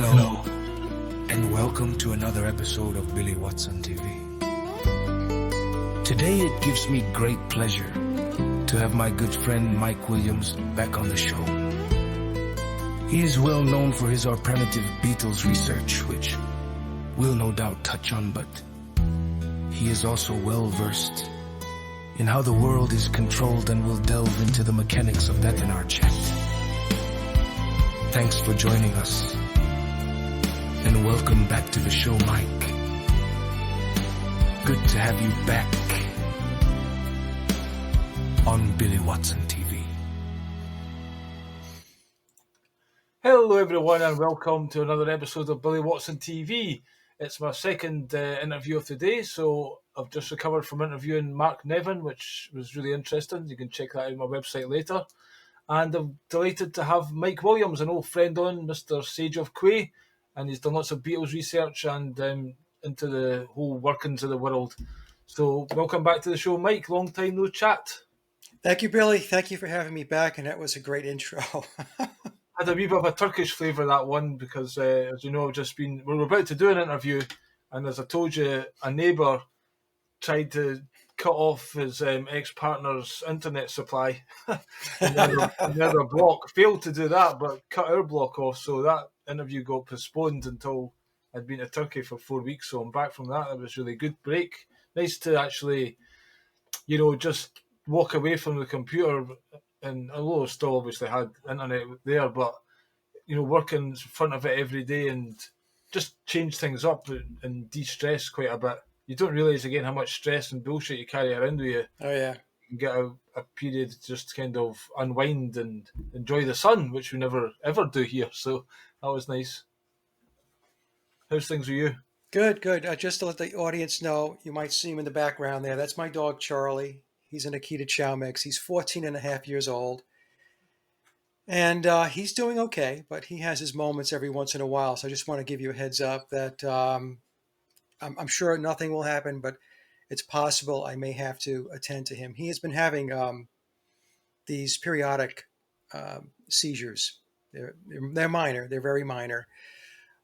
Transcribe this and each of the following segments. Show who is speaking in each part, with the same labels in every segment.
Speaker 1: Hello, and welcome to another episode of Billy Watson TV. Today it gives me great pleasure to have my good friend Mike Williams back on the show. He is well known for his alternative Beatles research, which we'll no doubt touch on, but he is also well versed in how the world is controlled, and will delve into the mechanics of that in our chat. Thanks for joining us, and welcome back to the show, Mike. Good to have you back on Billy Watson TV.
Speaker 2: Hello everyone, and welcome to another episode of Billy Watson TV. It's my second interview of the day, so I've just recovered from interviewing Mark Nevin, which was really interesting. You can check that out on my website later. And I'm delighted to have Mike Williams, an old friend on, Mr. Sage of Quay, and he's done lots of Beatles research and into the whole workings of the world. So welcome back to the show, Mike. Long time no chat.
Speaker 3: Thank you, Billy. Thank you for having me back, and that was a great intro.
Speaker 2: Had a wee bit of a Turkish flavour, that one, because as you know, we're about to do an interview, and as I told you, a neighbour tried to cut off his ex-partner's internet supply. Another block failed to do that, but cut our block off, so that interview got postponed until I'd been to Turkey for 4 weeks, so I'm back from that. It was a really good break. Nice to actually, just walk away from the computer, and although I still obviously had internet there, but work in front of it every day and just change things up and de-stress quite a bit. You don't realise again how much stress and bullshit you carry around with you.
Speaker 3: Oh yeah,
Speaker 2: You can get a period to just kind of unwind and enjoy the sun, which we never ever do here. So that was nice. How's things with you?
Speaker 3: good. Just to let the audience know, you might see him in the background there. That's my dog, Charlie. He's an Akita Chow mix. He's 14 and a half years old. And he's doing okay, but he has his moments every once in a while. So I just want to give you a heads up that I'm sure nothing will happen, but it's possible I may have to attend to him. He has been having these periodic seizures. They're minor. They're very minor.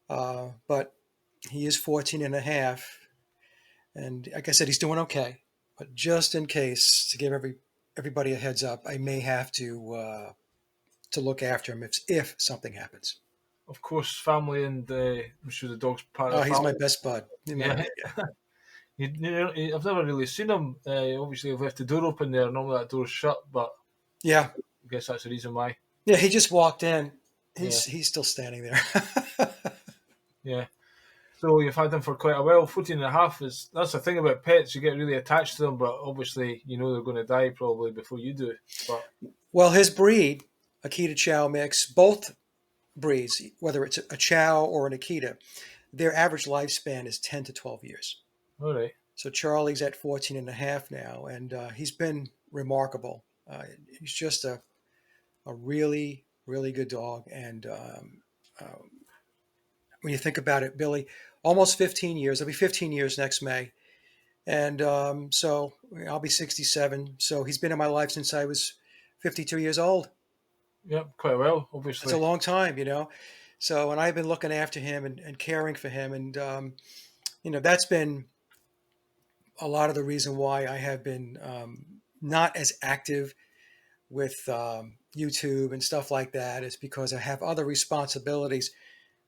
Speaker 3: But he is 14 and a half. And like I said, he's doing okay. But just in case, to give everybody a heads up, I may have to look after him if something happens.
Speaker 2: Of course, family, and I'm sure the dog's part of the
Speaker 3: He's
Speaker 2: family.
Speaker 3: my best bud.
Speaker 2: Yeah. I've never really seen him. Obviously, I've left the door open there. Normally that door's shut, but
Speaker 3: Yeah.
Speaker 2: I guess that's the reason why.
Speaker 3: Yeah, he just walked in. He's still standing there.
Speaker 2: Yeah. So you've had them for quite a while. 14 and a half that's the thing about pets. You get really attached to them, but obviously they're going to die probably before you do. But
Speaker 3: Well, his breed, Akita Chow mix, both breeds, whether it's a Chow or an Akita, their average lifespan is 10 to 12 years.
Speaker 2: all right.
Speaker 3: So Charlie's at 14 and a half now, and he's been remarkable. He's just a really, really good dog. And when you think about it, Billy, almost 15 years. It'll be 15 years next May. And so I'll be 67. So he's been in my life since I was 52 years old.
Speaker 2: Yeah, quite well, obviously.
Speaker 3: It's a long time, So, and I've been looking after him and caring for him. And, that's been a lot of the reason why I have been not as active with YouTube and stuff like that, is because I have other responsibilities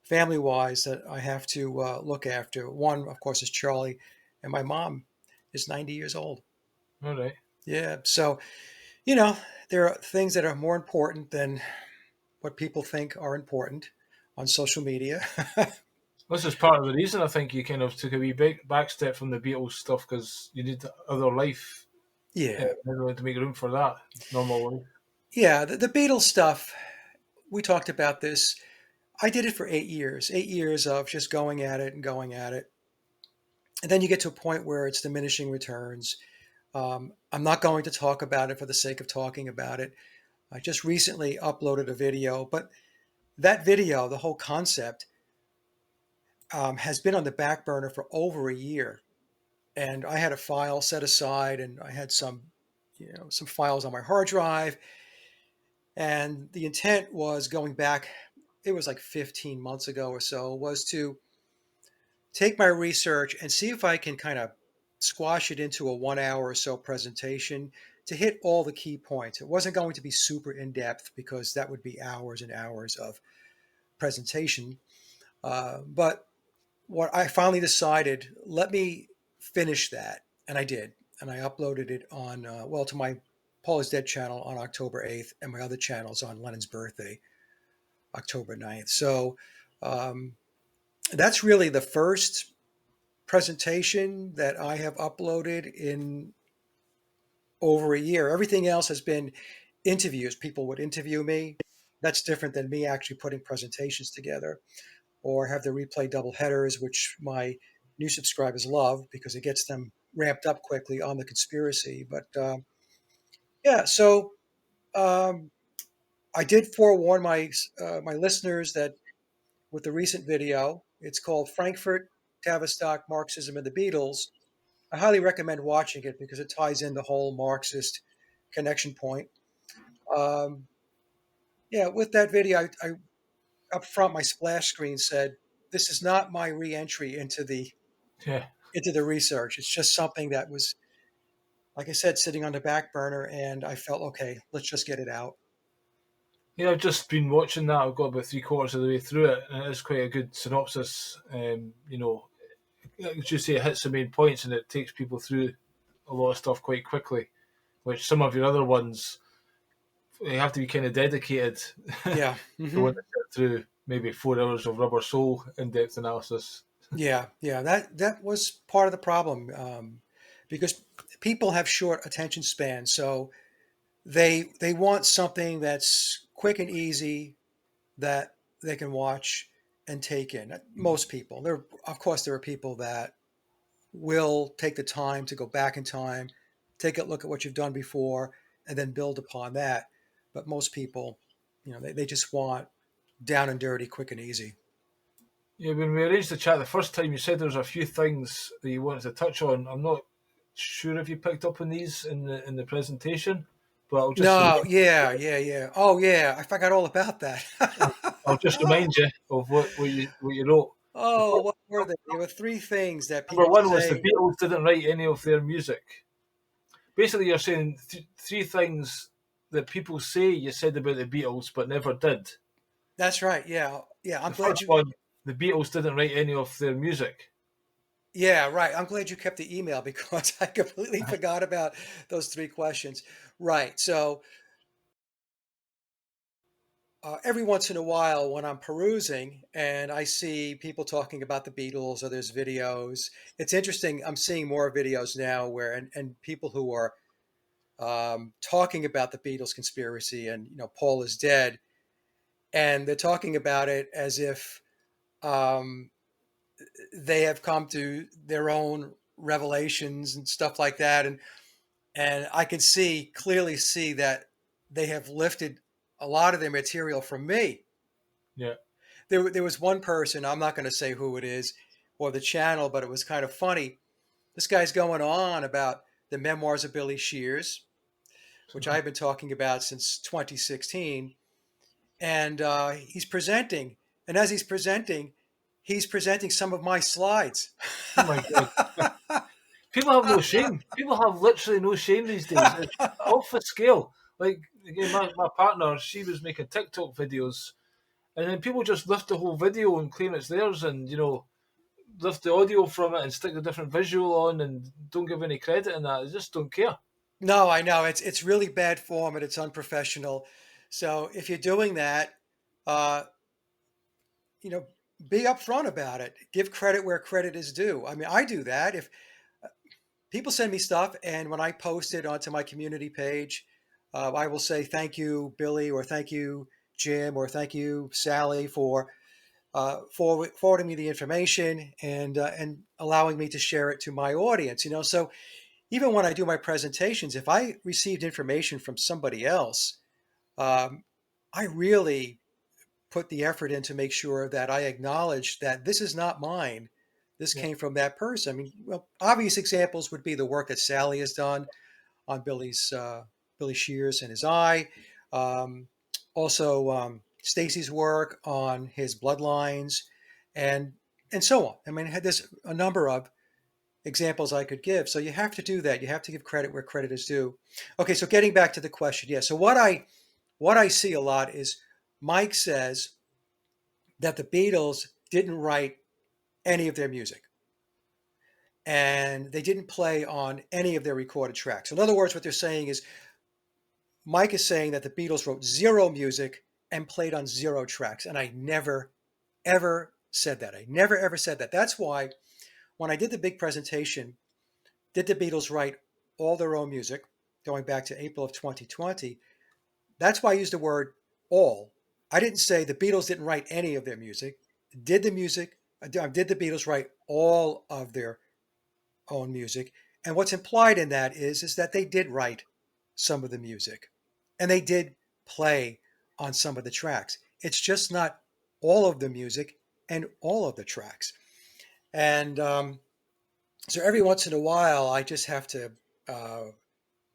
Speaker 3: family-wise that I have to look after. One, of course, is Charlie, and my mom is 90 years old.
Speaker 2: All right.
Speaker 3: Yeah. So, there are things that are more important than what people think are important on social media.
Speaker 2: This is part of the reason I think you kind of took a wee back step from the Beatles stuff, because you need other life.
Speaker 3: Yeah.
Speaker 2: To make room for that normal life.
Speaker 3: Yeah. The Beatles stuff, we talked about this. I did it for 8 years, 8 years of just going at it. And then you get to a point where it's diminishing returns. I'm not going to talk about it for the sake of talking about it. I just recently uploaded a video, but that video, the whole concept, has been on the back burner for over a year. And I had a file set aside, and I had some files on my hard drive. And the intent was going back it was like 15 months ago or so, was to take my research and see if I can kind of squash it into a 1 hour or so presentation to hit all the key points. It wasn't going to be super in depth because that would be hours and hours of presentation. But what I finally decided, let me finish that. And I did. And I uploaded it on, to my Paul is Dead channel on October 8th, and my other channels on Lennon's birthday, October 9th. So um, that's really the first presentation that I have uploaded in over a year. Everything else has been interviews. People would interview me. That's different than me actually putting presentations together, or have the replay double headers, which my new subscribers love because it gets them ramped up quickly on the conspiracy. But yeah, so um, I did forewarn my listeners that with the recent video, it's called Frankfurt, Tavistock, Marxism, and the Beatles. I highly recommend watching it because it ties in the whole Marxist connection point. Um, yeah, with that video, I up front my splash screen said, "This is not my re-entry
Speaker 2: Yeah.
Speaker 3: into the research. It's just something that was, like I said, sitting on the back burner, and I felt okay. Let's just get it out."
Speaker 2: Yeah, I've just been watching that. I've got about three-quarters of the way through it, and it is quite a good synopsis. As you say, it hits the main points and it takes people through a lot of stuff quite quickly, which some of your other ones, you have to be kind of dedicated to
Speaker 3: Yeah.
Speaker 2: want to sit through maybe 4 hours of Rubber Soul in-depth analysis.
Speaker 3: Yeah, yeah, that was part of the problem, because people have short attention spans, so they want something that's quick and easy that they can watch and take in. Most people, there, of course, there are people that will take the time to go back in time, take a look at what you've done before, and then build upon that. But most people, they just want down and dirty, quick and easy.
Speaker 2: Yeah, when we arranged the chat the first time, you said there was a few things that you wanted to touch on. I'm not sure if you picked up on these in the presentation, but
Speaker 3: No, yeah, yeah, yeah. Oh, yeah, I forgot all about that.
Speaker 2: I'll just remind you of what you wrote. The
Speaker 3: Oh,
Speaker 2: first,
Speaker 3: what were they? There were three things that
Speaker 2: number
Speaker 3: people
Speaker 2: one was the
Speaker 3: say.
Speaker 2: Beatles didn't write any of their music. Basically, you're saying three things that people say you said about the Beatles but never did.
Speaker 3: That's right. Yeah, yeah. I'm
Speaker 2: The
Speaker 3: glad
Speaker 2: first
Speaker 3: you.
Speaker 2: one, the Beatles didn't write any of their music.
Speaker 3: Yeah, right. I'm glad you kept the email because I completely forgot about those three questions. Right. So every once in a while, when I'm perusing and I see people talking about the Beatles or there's videos, it's interesting. I'm seeing more videos now where and people who are talking about the Beatles conspiracy and Paul is dead, and they're talking about it as if um, they have come to their own revelations and stuff like that, and I can clearly see that they have lifted a lot of their material from me.
Speaker 2: Yeah.
Speaker 3: There was one person, I'm not going to say who it is or the channel, but it was kind of funny. This guy's going on about the memoirs of Billy Shears, which I've been talking about since 2016, and he's presenting, and as he's presenting some of my slides.
Speaker 2: Oh my god. People have no shame. People have literally no shame these days. It's off the scale. Like again, my partner, she was making TikTok videos, and then people just lift the whole video and claim it's theirs, and lift the audio from it and stick a different visual on, and don't give any credit in that. They just don't care.
Speaker 3: No, I know it's really bad form and it's unprofessional. So if you're doing that, uh, you know, be upfront about it. Give credit where credit is due. I mean, I do that. If people send me stuff, and when I post it onto my community page, I will say thank you, Billy, or thank you, Jim, or thank you, Sally, for forwarding me the information and allowing me to share it to my audience. So even when I do my presentations, if I received information from somebody else, um, I really put the effort in to make sure that I acknowledge that this is not mine. This
Speaker 2: Yeah.
Speaker 3: came from that person. I mean, well, obvious examples would be the work that Sally has done on Billy Shears and his eye. Um, also, Stacy's work on his bloodlines, and and so on. I mean, there's a number of examples I could give. So you have to do that. You have to give credit where credit is due. Okay, so getting back to the question, yeah. So what I see a lot is Mike says that the Beatles didn't write any of their music and they didn't play on any of their recorded tracks. In other words, what they're saying is Mike is saying that the Beatles wrote zero music and played on zero tracks. And I never, ever said that. I never, ever said that. That's why when I did the big presentation, did the Beatles write all their own music going back to April of 2020? That's why I used the word all. I didn't say the Beatles didn't write any of their music. Did the Beatles write all of their own music? And what's implied in that is that they did write some of the music and they did play on some of the tracks. It's just not all of the music and all of the tracks. And so every once in a while, I just have to uh,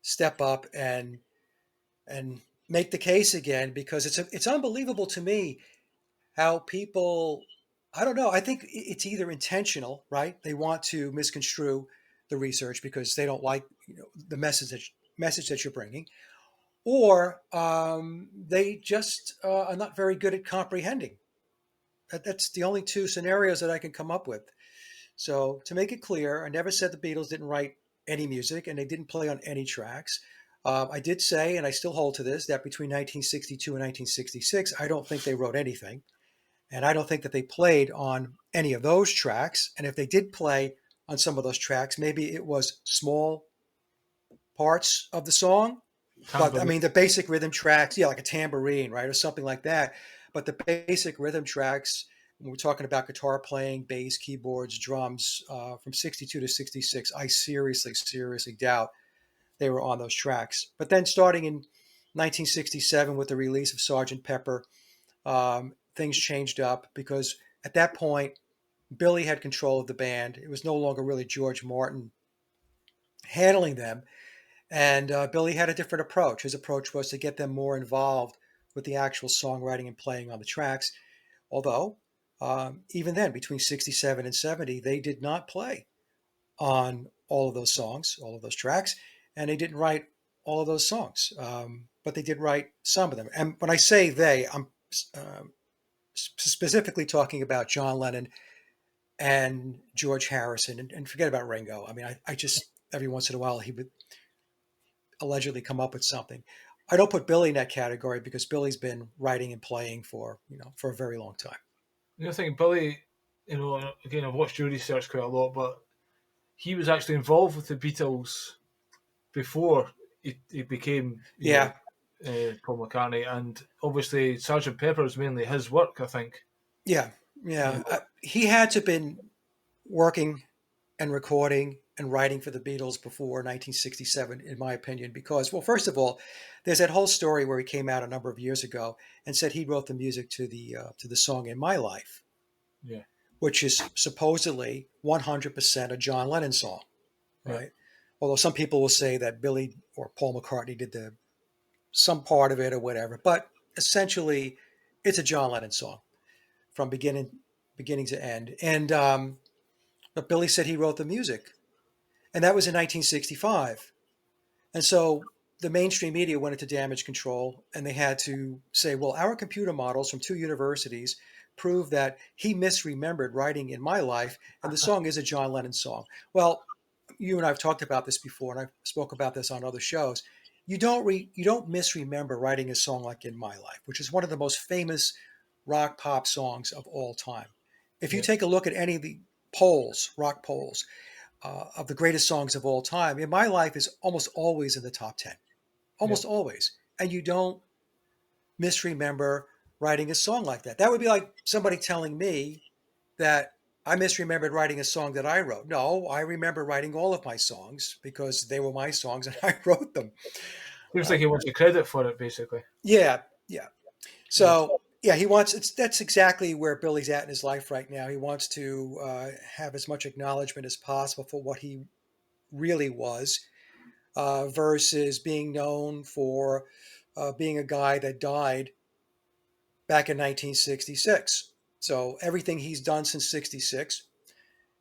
Speaker 3: step up and make the case again because it's unbelievable to me how people, I don't know, I think it's either intentional, right? They want to misconstrue the research because they don't like the message that you're bringing, or they just are not very good at comprehending. That's the only two scenarios that I can come up with. So to make it clear, I never said the Beatles didn't write any music and they didn't play on any tracks. I did say, and I still hold to this, that between 1962 and 1966, I don't think they wrote anything. And I don't think that they played on any of those tracks. And if they did play on some of those tracks, maybe it was small parts of the song. But I
Speaker 2: Tambourine.
Speaker 3: mean, the basic rhythm tracks, yeah, like a tambourine, right, or something like that. But the basic rhythm tracks, when we're talking about guitar playing, bass, keyboards, drums, from 62 to 66, I seriously, seriously doubt they were on those tracks. But then starting in 1967 with the release of Sergeant Pepper, things changed up because at that point, Billy had control of the band. It was no longer really George Martin handling them. And Billy had a different approach. His approach was to get them more involved with the actual songwriting and playing on the tracks. Although, even then, between 67 and 70, they did not play on all of those songs, all of those tracks, and they didn't write all of those songs. But they did write some of them. And when I say they, I'm specifically talking about John Lennon and George Harrison, and forget about Ringo. I mean, I just, every once in a while, he would allegedly come up with something. I don't put Billy in that category because Billy's been writing and playing for a very long time.
Speaker 2: I think Billy, again, I've watched your research quite a lot, but he was actually involved with the Beatles before he became,
Speaker 3: Yeah,
Speaker 2: Paul McCartney, and obviously Sergeant Pepper is mainly his work, I think.
Speaker 3: yeah, yeah. He had to have been working and recording and writing for the Beatles before 1967, in my opinion, because, well, first of all, there's that whole story where he came out a number of years ago and said he wrote the music to the song "In My Life,"
Speaker 2: Yeah,
Speaker 3: which is supposedly 100% a John Lennon song,
Speaker 2: yeah.
Speaker 3: right? Although some people will say that Billy or Paul McCartney did some part of it or whatever, but essentially, it's a John Lennon song from beginning to end. And but Billy said he wrote the music, and that was in 1965. And so the mainstream media went into damage control, and they had to say, well, our computer models from two universities prove that he misremembered writing "In My Life," and the song is a John Lennon song. Well, you and I have talked about this before, and I spoke about this on other shows. You don't misremember writing a song like "In My Life," which is one of the most famous rock pop songs of all time. If you
Speaker 2: Yeah.
Speaker 3: take a look at any of the polls, rock polls, of the greatest songs of all time, "In My Life" is almost always in the top 10,
Speaker 2: Yeah.
Speaker 3: almost always. And you don't misremember writing a song like that. That would be like somebody telling me that I misremembered writing a song that I wrote. No, I remember writing all of my songs because they were my songs and I wrote them.
Speaker 2: Seems like he wants the credit for it, basically.
Speaker 3: Yeah, yeah.
Speaker 2: Yeah.
Speaker 3: So yeah, he wants. That's exactly where Billy's at in his life right now. He wants to have as much acknowledgement as possible for what he really was, versus being known for being a guy that died back in 1966. So everything he's done since 66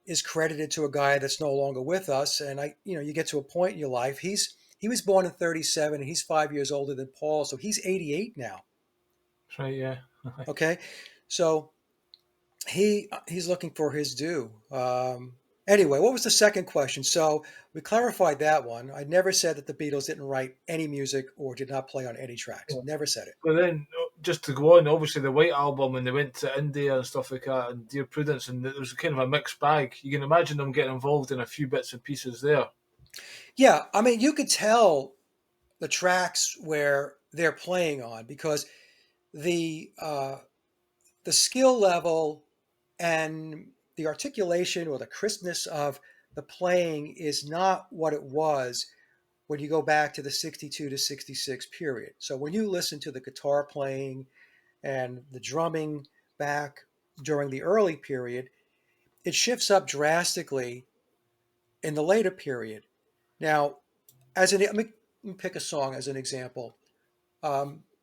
Speaker 3: is credited to a guy that's no longer with us. And you get to a point in your life. He was born in 37 and he's 5 years older than Paul. So he's 88 now.
Speaker 2: That's right, yeah.
Speaker 3: Okay. So he's looking for his due. Anyway, what was the second question? So we clarified that one. I never said that the Beatles didn't write any music or did not play on any tracks.
Speaker 2: Yeah.
Speaker 3: Never said it.
Speaker 2: But then, just to go on, obviously the White Album, and they went to India and stuff like that, and Dear Prudence, and there was kind of a mixed bag. You can imagine them getting involved in a few bits and pieces there.
Speaker 3: Yeah, I mean, you could tell the tracks where they're playing on because the uh, the skill level and the articulation or the crispness of the playing is not what it was when you go back to the 62 to 66 period. So when you listen to the guitar playing and the drumming back during the early period, it shifts up drastically in the later period. Now, let me pick a song as an example.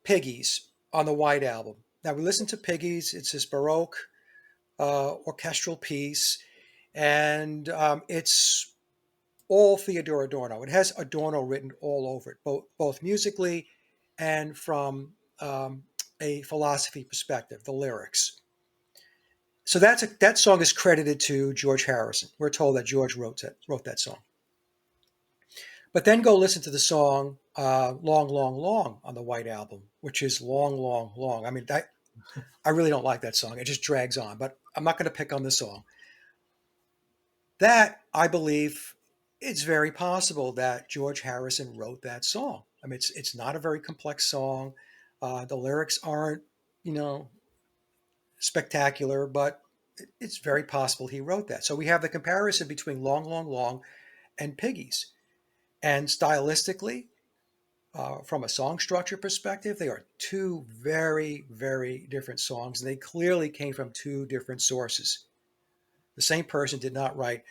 Speaker 3: Piggies on the White Album. Now we listen to Piggies. It's this Baroque orchestral piece, and it's all Theodore Adorno. It has Adorno written all over it, both musically and from a philosophy perspective, the lyrics. So that song is credited to George Harrison. We're told that George wrote that song. But then go listen to the song "Long, Long, Long" on the White Album, which is long, long, long. I mean, I really don't like that song. It just drags on. But I'm not going to pick on the song. That, I believe, it's very possible that George Harrison wrote that song. I mean, it's not a very complex song. The lyrics aren't, spectacular, but it's very possible he wrote that. So we have the comparison between Long, Long, Long and Piggies. And stylistically, from a song structure perspective, they are two very, very different songs. And they clearly came from two different sources. The same person did not write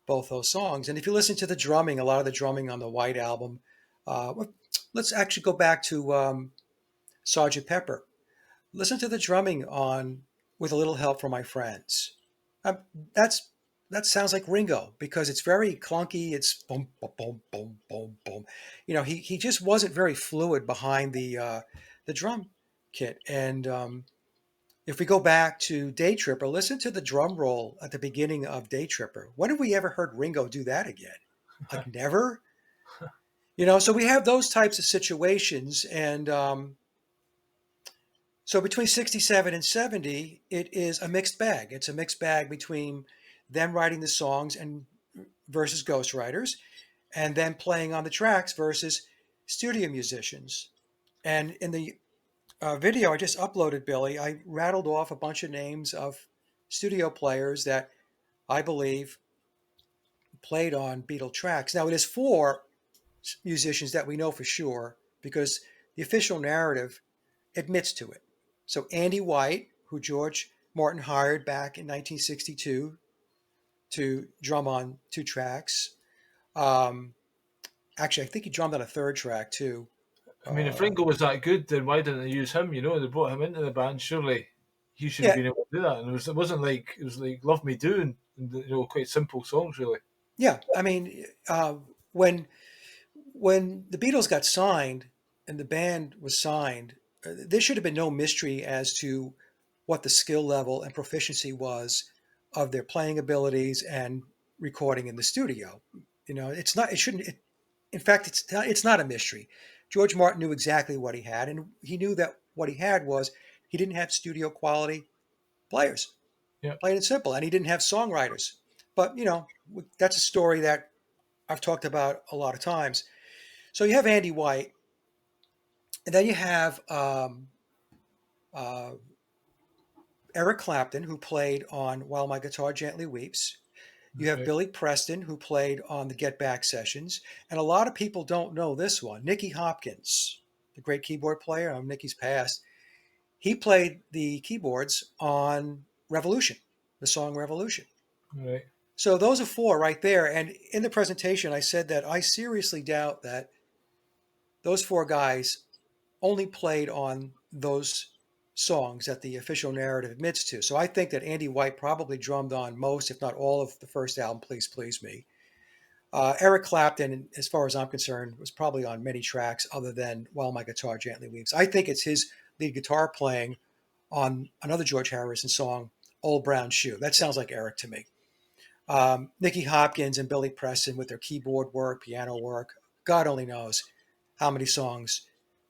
Speaker 3: both those songs. And if you listen to the drumming, a lot of the drumming on the White Album, let's actually go back to Sgt. Pepper. Listen to the drumming on "With a Little Help from My Friends." Um, that's that sounds like Ringo because it's very clunky. It's boom, boom, boom, boom, boom, boom. He just wasn't very fluid behind the drum kit. And if we go back to Day Tripper, listen to the drum roll at the beginning of Day Tripper. When have we ever heard Ringo do that again? Like never. So we have those types of situations, and so between 67 and 70, it is a mixed bag. It's a mixed bag between them writing the songs and versus ghostwriters, and then playing on the tracks versus studio musicians. And in the video I just uploaded, Billy, I rattled off a bunch of names of studio players that I believe played on Beatle tracks. Now, it is four musicians that we know for sure because the official narrative admits to it. So Andy White, who George Martin hired back in 1962 to drum on two tracks. Actually, I think he drummed on a third track too.
Speaker 2: I mean, if Ringo was that good, then why didn't they use him? They brought him into the band. Surely he should have
Speaker 3: Yeah,
Speaker 2: been able to do that. And it wasn't like it was like "Love Me Do" and quite simple songs, really.
Speaker 3: yeah. I mean, when the Beatles got signed and the band was signed, there should have been no mystery as to what the skill level and proficiency was of their playing abilities and recording in the studio. It's not. It shouldn't. In fact, it's not a mystery. George Martin knew exactly what he had, and he knew that what he had was he didn't have studio quality players,
Speaker 2: Yeah.
Speaker 3: plain and simple, and he didn't have songwriters. But that's a story that I've talked about a lot of times. So you have Andy White, and then you have uh, Eric Clapton, who played on "While My Guitar Gently Weeps." You have
Speaker 2: Okay.
Speaker 3: Billy Preston, who played on the Get Back sessions. And a lot of people don't know this one. Nicky Hopkins, the great keyboard player on Nicky's past, he played the keyboards on Revolution, the song Revolution.
Speaker 2: Right.
Speaker 3: So those are four right there. And in the presentation, I said that I seriously doubt that those four guys only played on those songs that the official narrative admits to. So I think that Andy White probably drummed on most, if not all, of the first album, Please Please Me. Eric Clapton, as far as I'm concerned, was probably on many tracks other than While My Guitar Gently Weeps. I think it's his lead guitar playing on another George Harrison song, Old Brown Shoe. That sounds like Eric to me. Nicky Hopkins and Billy Preston with their keyboard work, piano work. God only knows how many songs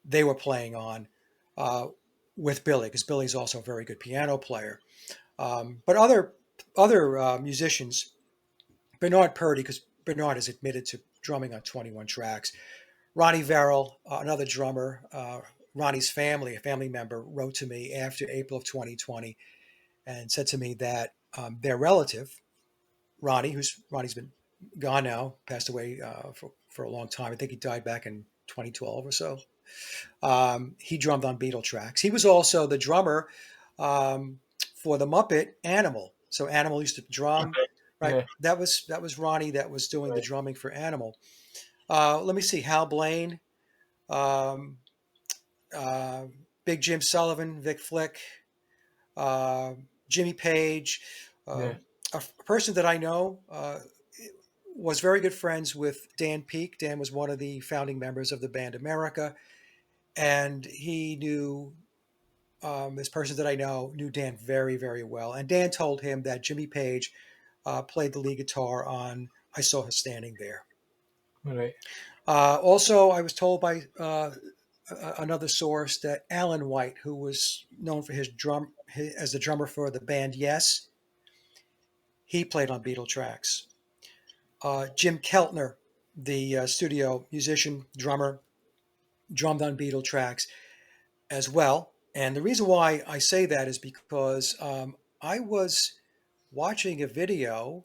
Speaker 3: they were playing on with Billy, because Billy's also a very good piano player. But other musicians, Bernard Purdy, because Bernard is admitted to drumming on 21 tracks. Ronnie Verrill, another drummer, Ronnie's family, a family member, wrote to me after April of 2020 and said to me that their relative, Ronnie's been gone now, passed away for a long time. I think he died back in 2012 or so. He drummed on Beatle tracks. He was also the drummer for the Muppet Animal. So Animal used to drum, right?
Speaker 2: Yeah.
Speaker 3: That was Ronnie that was doing the
Speaker 2: Right.
Speaker 3: drumming for Animal. Let me see, Hal Blaine, um, uh, Big Jim Sullivan, Vic Flick, uh, Jimmy Page, uh,
Speaker 2: Yeah.
Speaker 3: a person that I know was very good friends with Dan Peake. Dan was one of the founding members of the band America, and he knew this person that I know knew Dan very, very well. And Dan told him that Jimmy Page played the lead guitar on "I Saw Her Standing There."
Speaker 2: Right.
Speaker 3: Also, I was told by another source that Alan White, who was known for as the drummer for the band Yes, he played on Beatle tracks. Jim Keltner, the studio musician, drummer, drummed on Beatle tracks as well. And the reason why I say that is because I was watching a video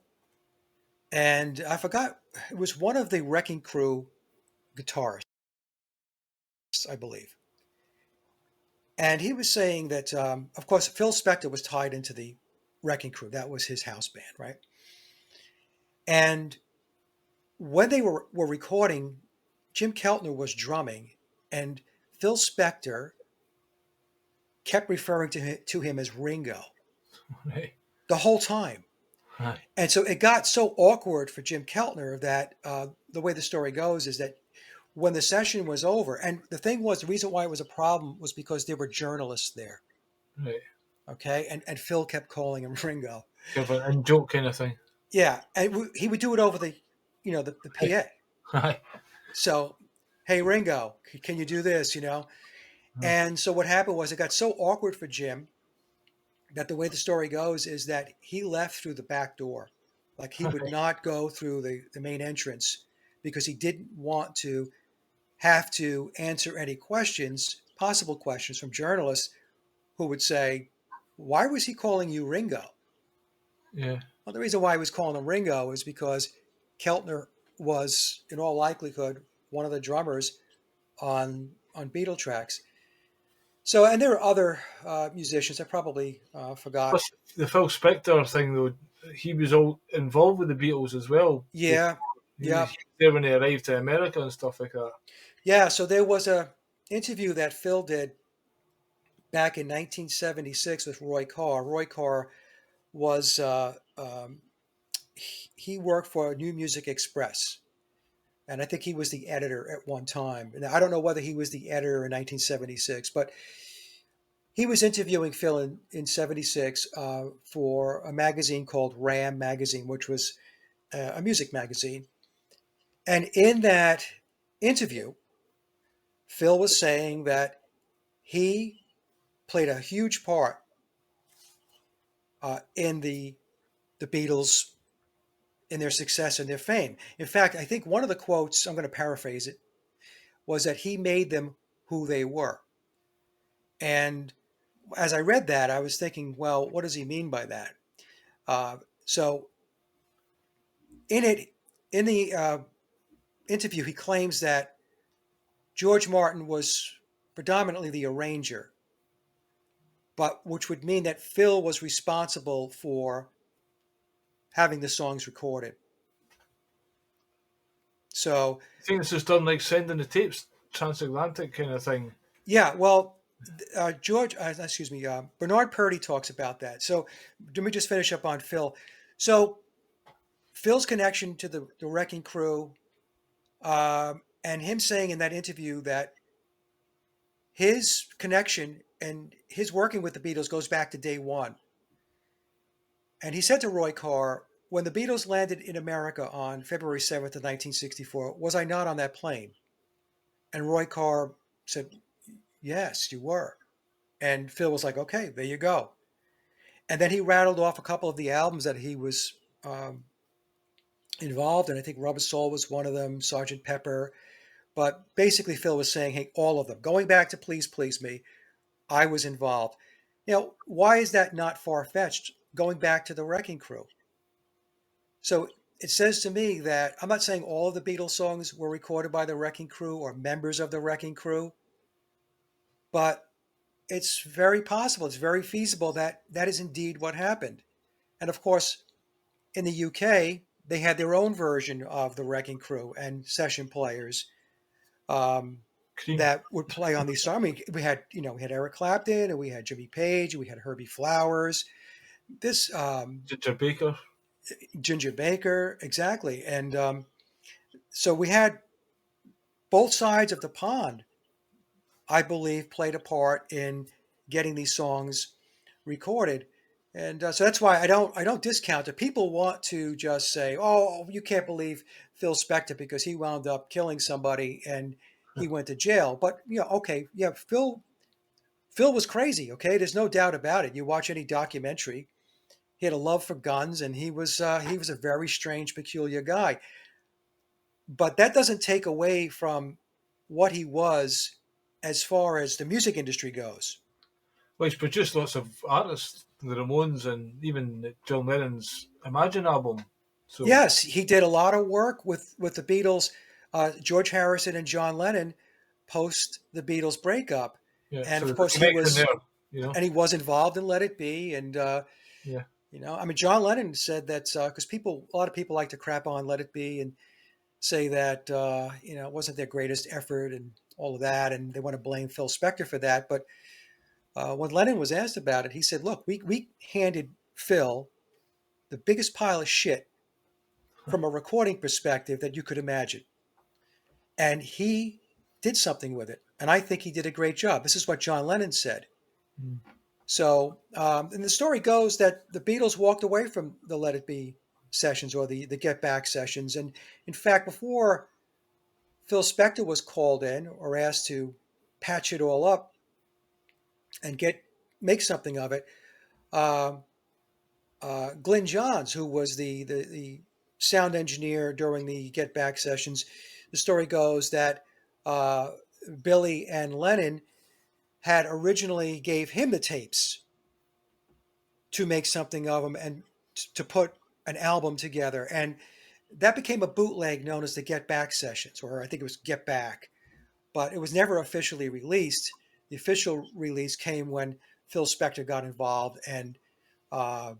Speaker 3: and I forgot, it was one of the Wrecking Crew guitarists, I believe. And he was saying that, of course, Phil Spector was tied into the Wrecking Crew. That was his house band, right? And when they were recording, Jim Keltner was drumming, and Phil Spector kept referring to him as Ringo
Speaker 2: Right.
Speaker 3: the whole time.
Speaker 2: Right.
Speaker 3: And so it got so awkward for Jim Keltner that the way the story goes is that when the session was over, and the thing was, the reason why it was a problem was because there were journalists there.
Speaker 2: Right.
Speaker 3: Okay. And Phil kept calling him Ringo.
Speaker 2: Kind of an in-joke kind of thing.
Speaker 3: Yeah. And he would do it over the PA.
Speaker 2: Right.
Speaker 3: So, hey, Ringo, can you do this? And so what happened was it got so awkward for Jim that the way the story goes is that he left through the back door. Like he would not go through the main entrance because he didn't want to have to answer any possible questions from journalists who would say, why was he calling you Ringo?
Speaker 2: Yeah.
Speaker 3: Well, the reason why he was calling him Ringo is because Keltner was, in all likelihood, one of the drummers on Beatle tracks. So, and there are other musicians I probably forgot.
Speaker 2: Plus, the Phil Spector thing, though, he was all involved with the Beatles as well.
Speaker 3: Yeah,
Speaker 2: He
Speaker 3: yeah,
Speaker 2: was there when they arrived to America and stuff like that.
Speaker 3: yeah. So there was a interview that Phil did back in 1976 with Roy Carr. Roy Carr was he worked for New Music Express, and I think he was the editor at one time. And I don't know whether he was the editor in 1976, but he was interviewing Phil in 76 for a magazine called Ram Magazine, which was a music magazine. And in that interview, Phil was saying that he played a huge part in the Beatles, in their success and their fame. In fact, I think one of the quotes, I'm going to paraphrase it, was that he made them who they were. And as I read that, I was thinking, well, what does he mean by that? So in the interview, he claims that George Martin was predominantly the arranger, but which would mean that Phil was responsible for having the songs recorded. So
Speaker 2: I think this is done like sending the tapes transatlantic kind of thing.
Speaker 3: yeah, well, Bernard Purdy talks about that. So let me just finish up on Phil. So Phil's connection to the Wrecking Crew, and him saying in that interview that his connection and his working with the Beatles goes back to day one. And he said to Roy Carr, when the Beatles landed in America on February 7th of 1964, was I not on that plane? And Roy Carr said, yes, you were. And Phil was like, okay, there you go. And then he rattled off a couple of the albums that he was um, involved in. I think Rubber Soul was one of them, Sergeant Pepper. But basically, Phil was saying, hey, all of them. Going back to Please Please Me, I was involved. Why is that not far-fetched? Going back to the Wrecking Crew. So it says to me that I'm not saying all of the Beatles songs were recorded by the Wrecking Crew or members of the Wrecking Crew, but it's very possible, it's very feasible that that is indeed what happened. And of course, in the UK, they had their own version of the Wrecking Crew and session players um,
Speaker 2: Cream.
Speaker 3: that would play on these songs. I mean, we had Eric Clapton, and we had Jimmy Page, and we had Herbie Flowers. This
Speaker 2: Ginger Baker.
Speaker 3: Ginger Baker, exactly. And so we had both sides of the pond, I believe, played a part in getting these songs recorded. And so that's why I don't discount it. People want to just say, "Oh, you can't believe Phil Spector because he wound up killing somebody and he went to jail." But okay, yeah, Phil was crazy. Okay, there's no doubt about it. You watch any documentary, he had a love for guns, and he was a very strange, peculiar guy. But that doesn't take away from what he was as far as the music industry goes.
Speaker 2: Well, he's produced lots of artists, the Ramones, and even John Lennon's Imagine album. So
Speaker 3: Yes, he did a lot of work with the Beatles, George Harrison and John Lennon post the Beatles breakup,
Speaker 2: yeah,
Speaker 3: and
Speaker 2: so
Speaker 3: of
Speaker 2: there's a
Speaker 3: course he
Speaker 2: connection
Speaker 3: was
Speaker 2: there. You know,
Speaker 3: and he was involved in Let It Be, and
Speaker 2: yeah,
Speaker 3: I mean, John Lennon said that because a lot of people like to crap on Let It Be and say that it wasn't their greatest effort and all of that, and they want to blame Phil Spector for that. But when Lennon was asked about it, he said, "Look, we handed Phil the biggest pile of shit from a recording perspective that you could imagine, and he did something with it, and I think he did a great job." This is what John Lennon said.
Speaker 2: mm.
Speaker 3: So, and the story goes that the Beatles walked away from the Let It Be sessions or the Get Back sessions, and in fact, before Phil Spector was called in or asked to patch it all up and make something of it. Uh, Glenn Johns, who was the sound engineer during the Get Back sessions, the story goes that uh, Billy and Lennon had originally gave him the tapes to make something of them and to put an album together, and that became a bootleg known as the Get Back sessions, or I think it was Get Back, but it was never officially released. The official release came when Phil Spector got involved and uh,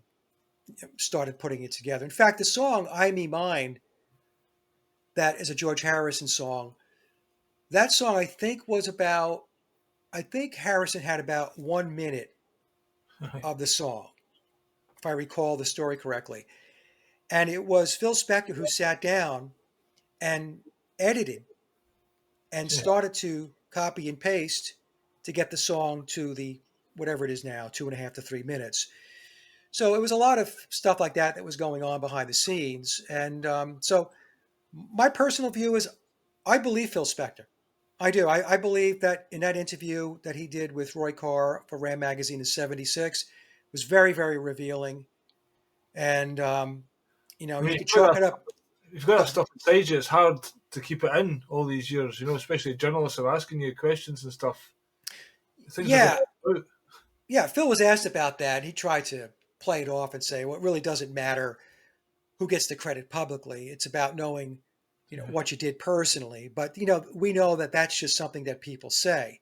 Speaker 3: started putting it together. In fact, the song "I Me Mine," that is a George Harrison song. That song, I think Harrison had about 1 minute of the song, if I recall the story correctly. And it was Phil Spector who sat down and edited and
Speaker 2: Yeah.
Speaker 3: started to copy and paste to get the song to the whatever it is now, 2.5 to 3 minutes. So it was a lot of stuff like that that was going on behind the scenes. And so my personal view is I believe Phil Spector. I do. I believe that in that interview that he did with Roy Carr for Ram Magazine in '76 was very, very revealing. And,
Speaker 2: I
Speaker 3: you
Speaker 2: mean,
Speaker 3: could chalk it up.
Speaker 2: you've got that
Speaker 3: Uh,
Speaker 2: stuff inside you. It's hard to keep it in all these years. You know, especially journalists are asking you questions and stuff. Things are going
Speaker 3: yeah,
Speaker 2: out.
Speaker 3: yeah. Phil was asked about that. He tried to play it off and say, well, it really doesn't matter who gets the credit publicly. It's about knowing,
Speaker 2: Yeah,
Speaker 3: what you did personally. But, we know that that's just something that people say.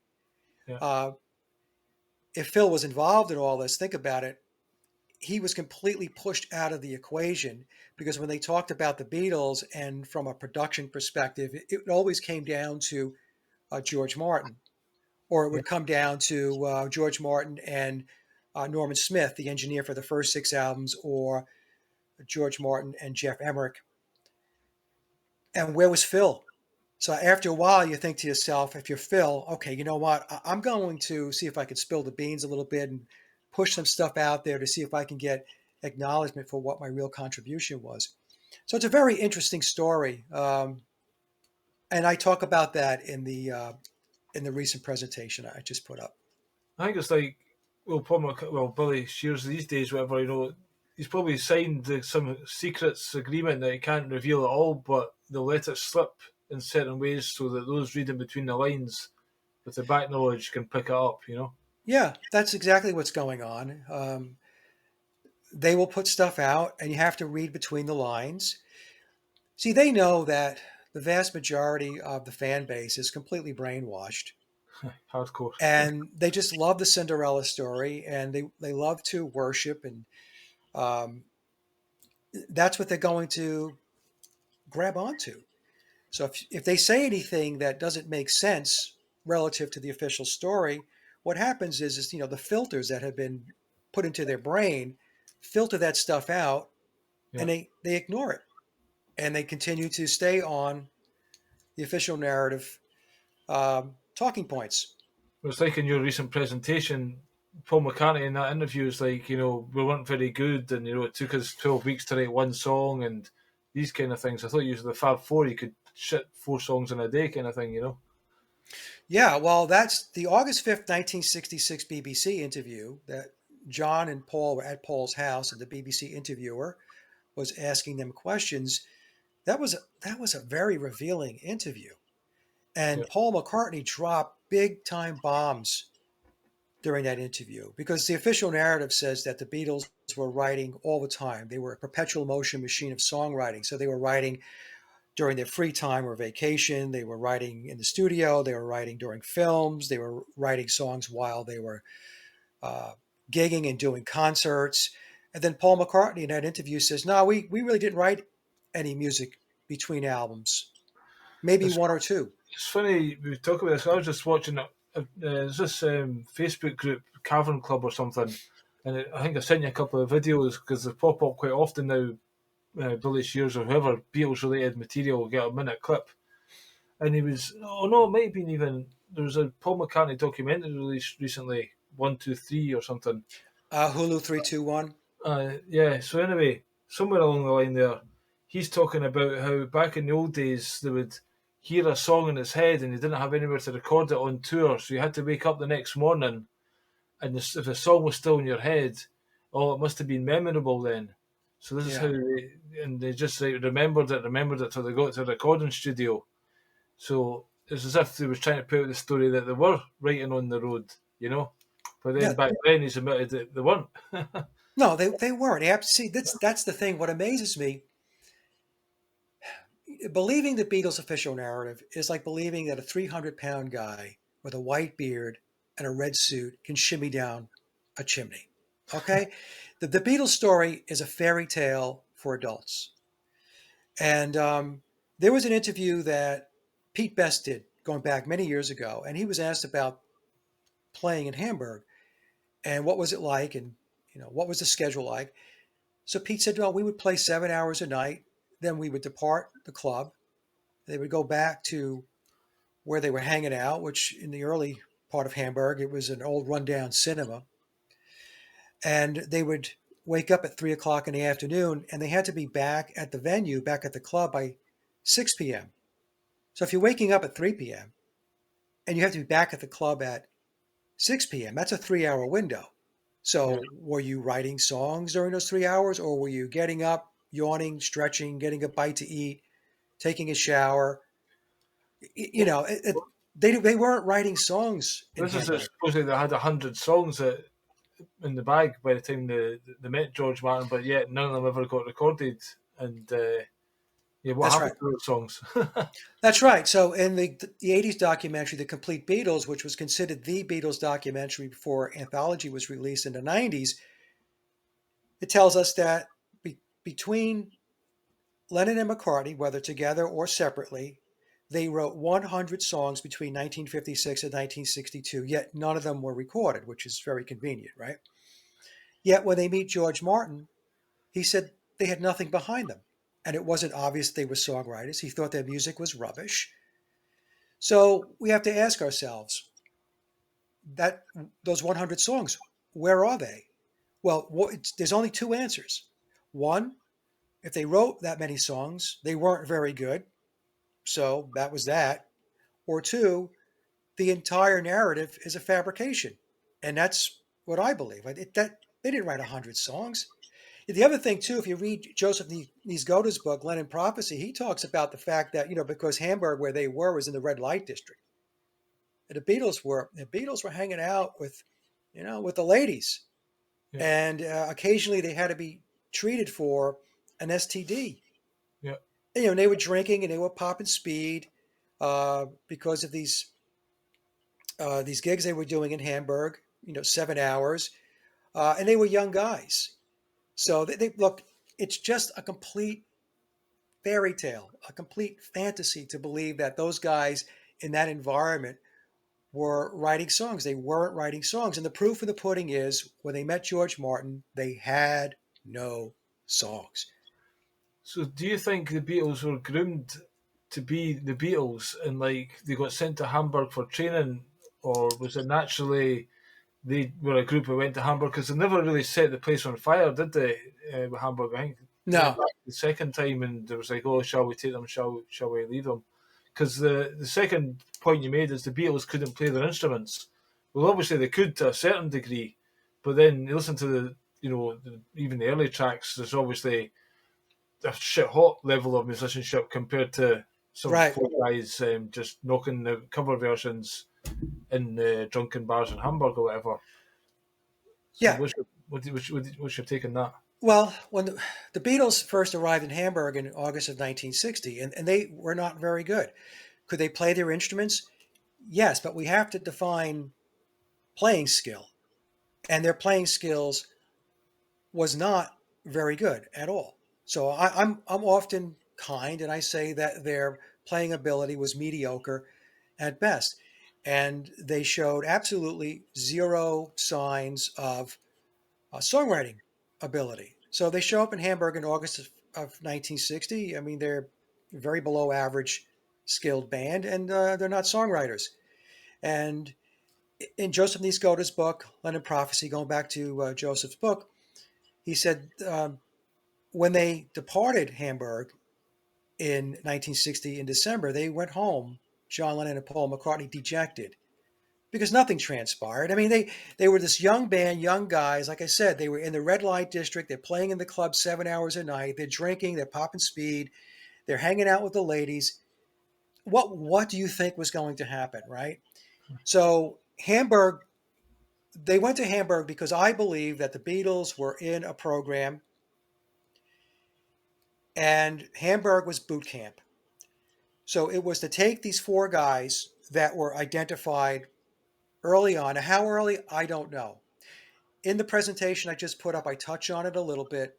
Speaker 2: yeah,
Speaker 3: Uh, if Phil was involved in all this, think about it. He was completely pushed out of the equation because when they talked about the Beatles and from a production perspective, it always came down to George Martin. or it
Speaker 2: Yeah.
Speaker 3: would come down to George Martin and Norman Smith, the engineer for the first 6 albums, or George Martin and Jeff Emmerich. And where was Phil? So after a while, you think to yourself, if you're Phil, okay, you know what? I'm going to see if I can spill the beans a little bit and push some stuff out there to see if I can get acknowledgement for what my real contribution was. So it's a very interesting story, and I talk about that in the recent presentation I just put up.
Speaker 2: I think it's like, well, Billy Shears these days, whatever, he's probably signed some secrets agreement that he can't reveal at all, but they'll let it slip in certain ways so that those reading between the lines with the back knowledge can pick it up.
Speaker 3: Yeah, that's exactly what's going on. They will put stuff out, and you have to read between the lines. See, they know that the vast majority of the fan base is completely brainwashed,
Speaker 2: Hardcore.
Speaker 3: and they just love the Cinderella story, and they love to worship, and um, that's what they're going to grab onto. So if they say anything that doesn't make sense relative to the official story, what happens is the filters that have been put into their brain filter that stuff out,
Speaker 2: Yeah.
Speaker 3: and they ignore it, and they continue to stay on the official narrative talking points.
Speaker 2: It's like in your recent presentation, Paul McCartney in that interview is like, we weren't very good, and it took us 12 weeks to write one song, and these kind of things. I thought you were the Fab Four, you could shit 4 songs in a day, kind of thing.
Speaker 3: Yeah, well, that's the August 5th, 1966 BBC interview that John and Paul were at Paul's house, and the BBC interviewer was asking them questions. That was a very revealing interview.
Speaker 2: Yeah,
Speaker 3: And Paul McCartney dropped big time bombs during that interview because the official narrative says that the Beatles were writing all the time. They were a perpetual motion machine of songwriting. So they were writing during their free time or vacation. They were writing in the studio. They were writing during films. They were writing songs while they were uh, gigging and doing concerts. And then Paul McCartney in that interview says, no, we really didn't write any music between albums, maybe
Speaker 2: it's
Speaker 3: one or two.
Speaker 2: it's funny we talk about this. I was just watching there's this Facebook group, Cavern Club or something, and I think I sent you a couple of videos because they pop up quite often now. Billy Shears or whoever Beatles related material will get a minute clip, and he was, oh no, it might have been even, there was a Paul McCartney documentary released recently, 1, 2, 3 or something.
Speaker 3: Hulu 321.
Speaker 2: Yeah, so anyway, somewhere along the line there, he's talking about how back in the old days they would hear a song in his head and he didn't have anywhere to record it on tour, so you had to wake up the next morning, and if the song was still in your head, oh, it must have been memorable then. So this is how
Speaker 3: Yeah.
Speaker 2: they just remembered it till they got to the recording studio. So it's as if they was trying to put out the story that they were writing on the road. But then
Speaker 3: Yeah.
Speaker 2: back then he's admitted that they weren't.
Speaker 3: No, they weren't. You have to see that's the thing. What amazes me, believing the Beatles' official narrative is like believing that a 300-pound guy with a white beard and a red suit can shimmy down a chimney. Okay? The Beatles story is a fairy tale for adults. And there was an interview that Pete Best did going back many years ago, and he was asked about playing in Hamburg and what was it like, and what was the schedule like. So Pete said, well, we would play 7 hours a night, then we would depart the club. They would go back to where they were hanging out, which in the early part of Hamburg, it was an old rundown cinema. And they would wake up at 3 o'clock in the afternoon, and they had to be back at the venue, back at the club by 6 p.m. So if you're waking up at 3 p.m. and you have to be back at the club at 6 p.m., that's a 3 hour window.
Speaker 2: Yeah.
Speaker 3: So were you writing songs during those 3 hours, or were you getting up, yawning, stretching, getting a bite to eat, taking a shower? You
Speaker 2: Well,
Speaker 3: know, they weren't writing songs in
Speaker 2: this is
Speaker 3: Hamburg.
Speaker 2: supposedly they had 100 songs in the bag by the time they met George Martin, but yet none of them ever got recorded. And yeah, what
Speaker 3: That's right.
Speaker 2: happened to those songs?
Speaker 3: That's right. So in the 80s documentary, The Complete Beatles, which was considered the Beatles documentary before Anthology was released in the 90s, it tells us that between Lennon and McCartney, whether together or separately, They wrote 100 songs between 1956 and 1962, yet none of them were recorded, which is very convenient, right? Yet when they meet George Martin, he said they had nothing behind them. And it wasn't obvious they were songwriters. He thought their music was rubbish. So we have to ask ourselves that those 100 songs, where are they? Well, there's only two answers. One, if they wrote that many songs, they weren't very good. So that was that. Or two, the entire narrative is a fabrication. And that's what I believe. That they didn't write 100 songs. The other thing, too, if you read Joseph Niezgoda's book, Lennon Prophecy, he talks about the fact that, because Hamburg, where they were, was in the red light district. And the Beatles were hanging out with the ladies.
Speaker 2: Yeah.
Speaker 3: And occasionally they had to be treated for an STD.
Speaker 2: Yeah.
Speaker 3: And, they were drinking and they were popping speed because of these gigs they were doing in Hamburg, 7 hours. And they were young guys. So they look, it's just a complete fairy tale, a complete fantasy to believe that those guys in that environment were writing songs. They weren't writing songs. And the proof of the pudding is when they met George Martin, they had no songs.
Speaker 2: So do you think the Beatles were groomed to be the Beatles and like they got sent to Hamburg for training, or was it naturally they were a group who went to Hamburg? Because they never really set the place on fire, did they? With Hamburg, I think they went
Speaker 3: No,
Speaker 2: back the second time, and there was like, oh, shall we take them? Shall we leave them? Because the second point you made is the Beatles couldn't play their instruments. Well, obviously they could to a certain degree, but then you listen to even the early tracks. There's obviously a shit hot level of musicianship compared to some
Speaker 3: right.
Speaker 2: four guys just knocking the cover versions in drunken bars in Hamburg or whatever. So
Speaker 3: Yeah.
Speaker 2: what's your take on that?
Speaker 3: Well, when the Beatles first arrived in Hamburg in August of 1960, and they were not very good. Could they play their instruments? Yes, but we have to define playing skill. And their playing skills was not very good at all. So I'm often kind and I say that their playing ability was mediocre at best. And they showed absolutely zero signs of songwriting ability. So they show up in Hamburg in August of 1960. I mean, they're very below average skilled band, and they're not songwriters. And in Joseph Niezgoda's book, Lennon Prophecy, going back to Joseph's book, he said when they departed Hamburg in 1960 in December, they went home, John Lennon and Paul McCartney, dejected because nothing transpired. I mean, they were this young band, young guys. Like I said, they were in the red light district. They're playing in the club 7 hours a night. They're drinking. They're popping speed. They're hanging out with the ladies. What do you think was going to happen, right? So Hamburg, they went to Hamburg because I believe that the Beatles were in a program, and Hamburg was boot camp. So it was to take these four guys that were identified early on. How early, I don't know. In the presentation I just put up, I touch on it a little bit.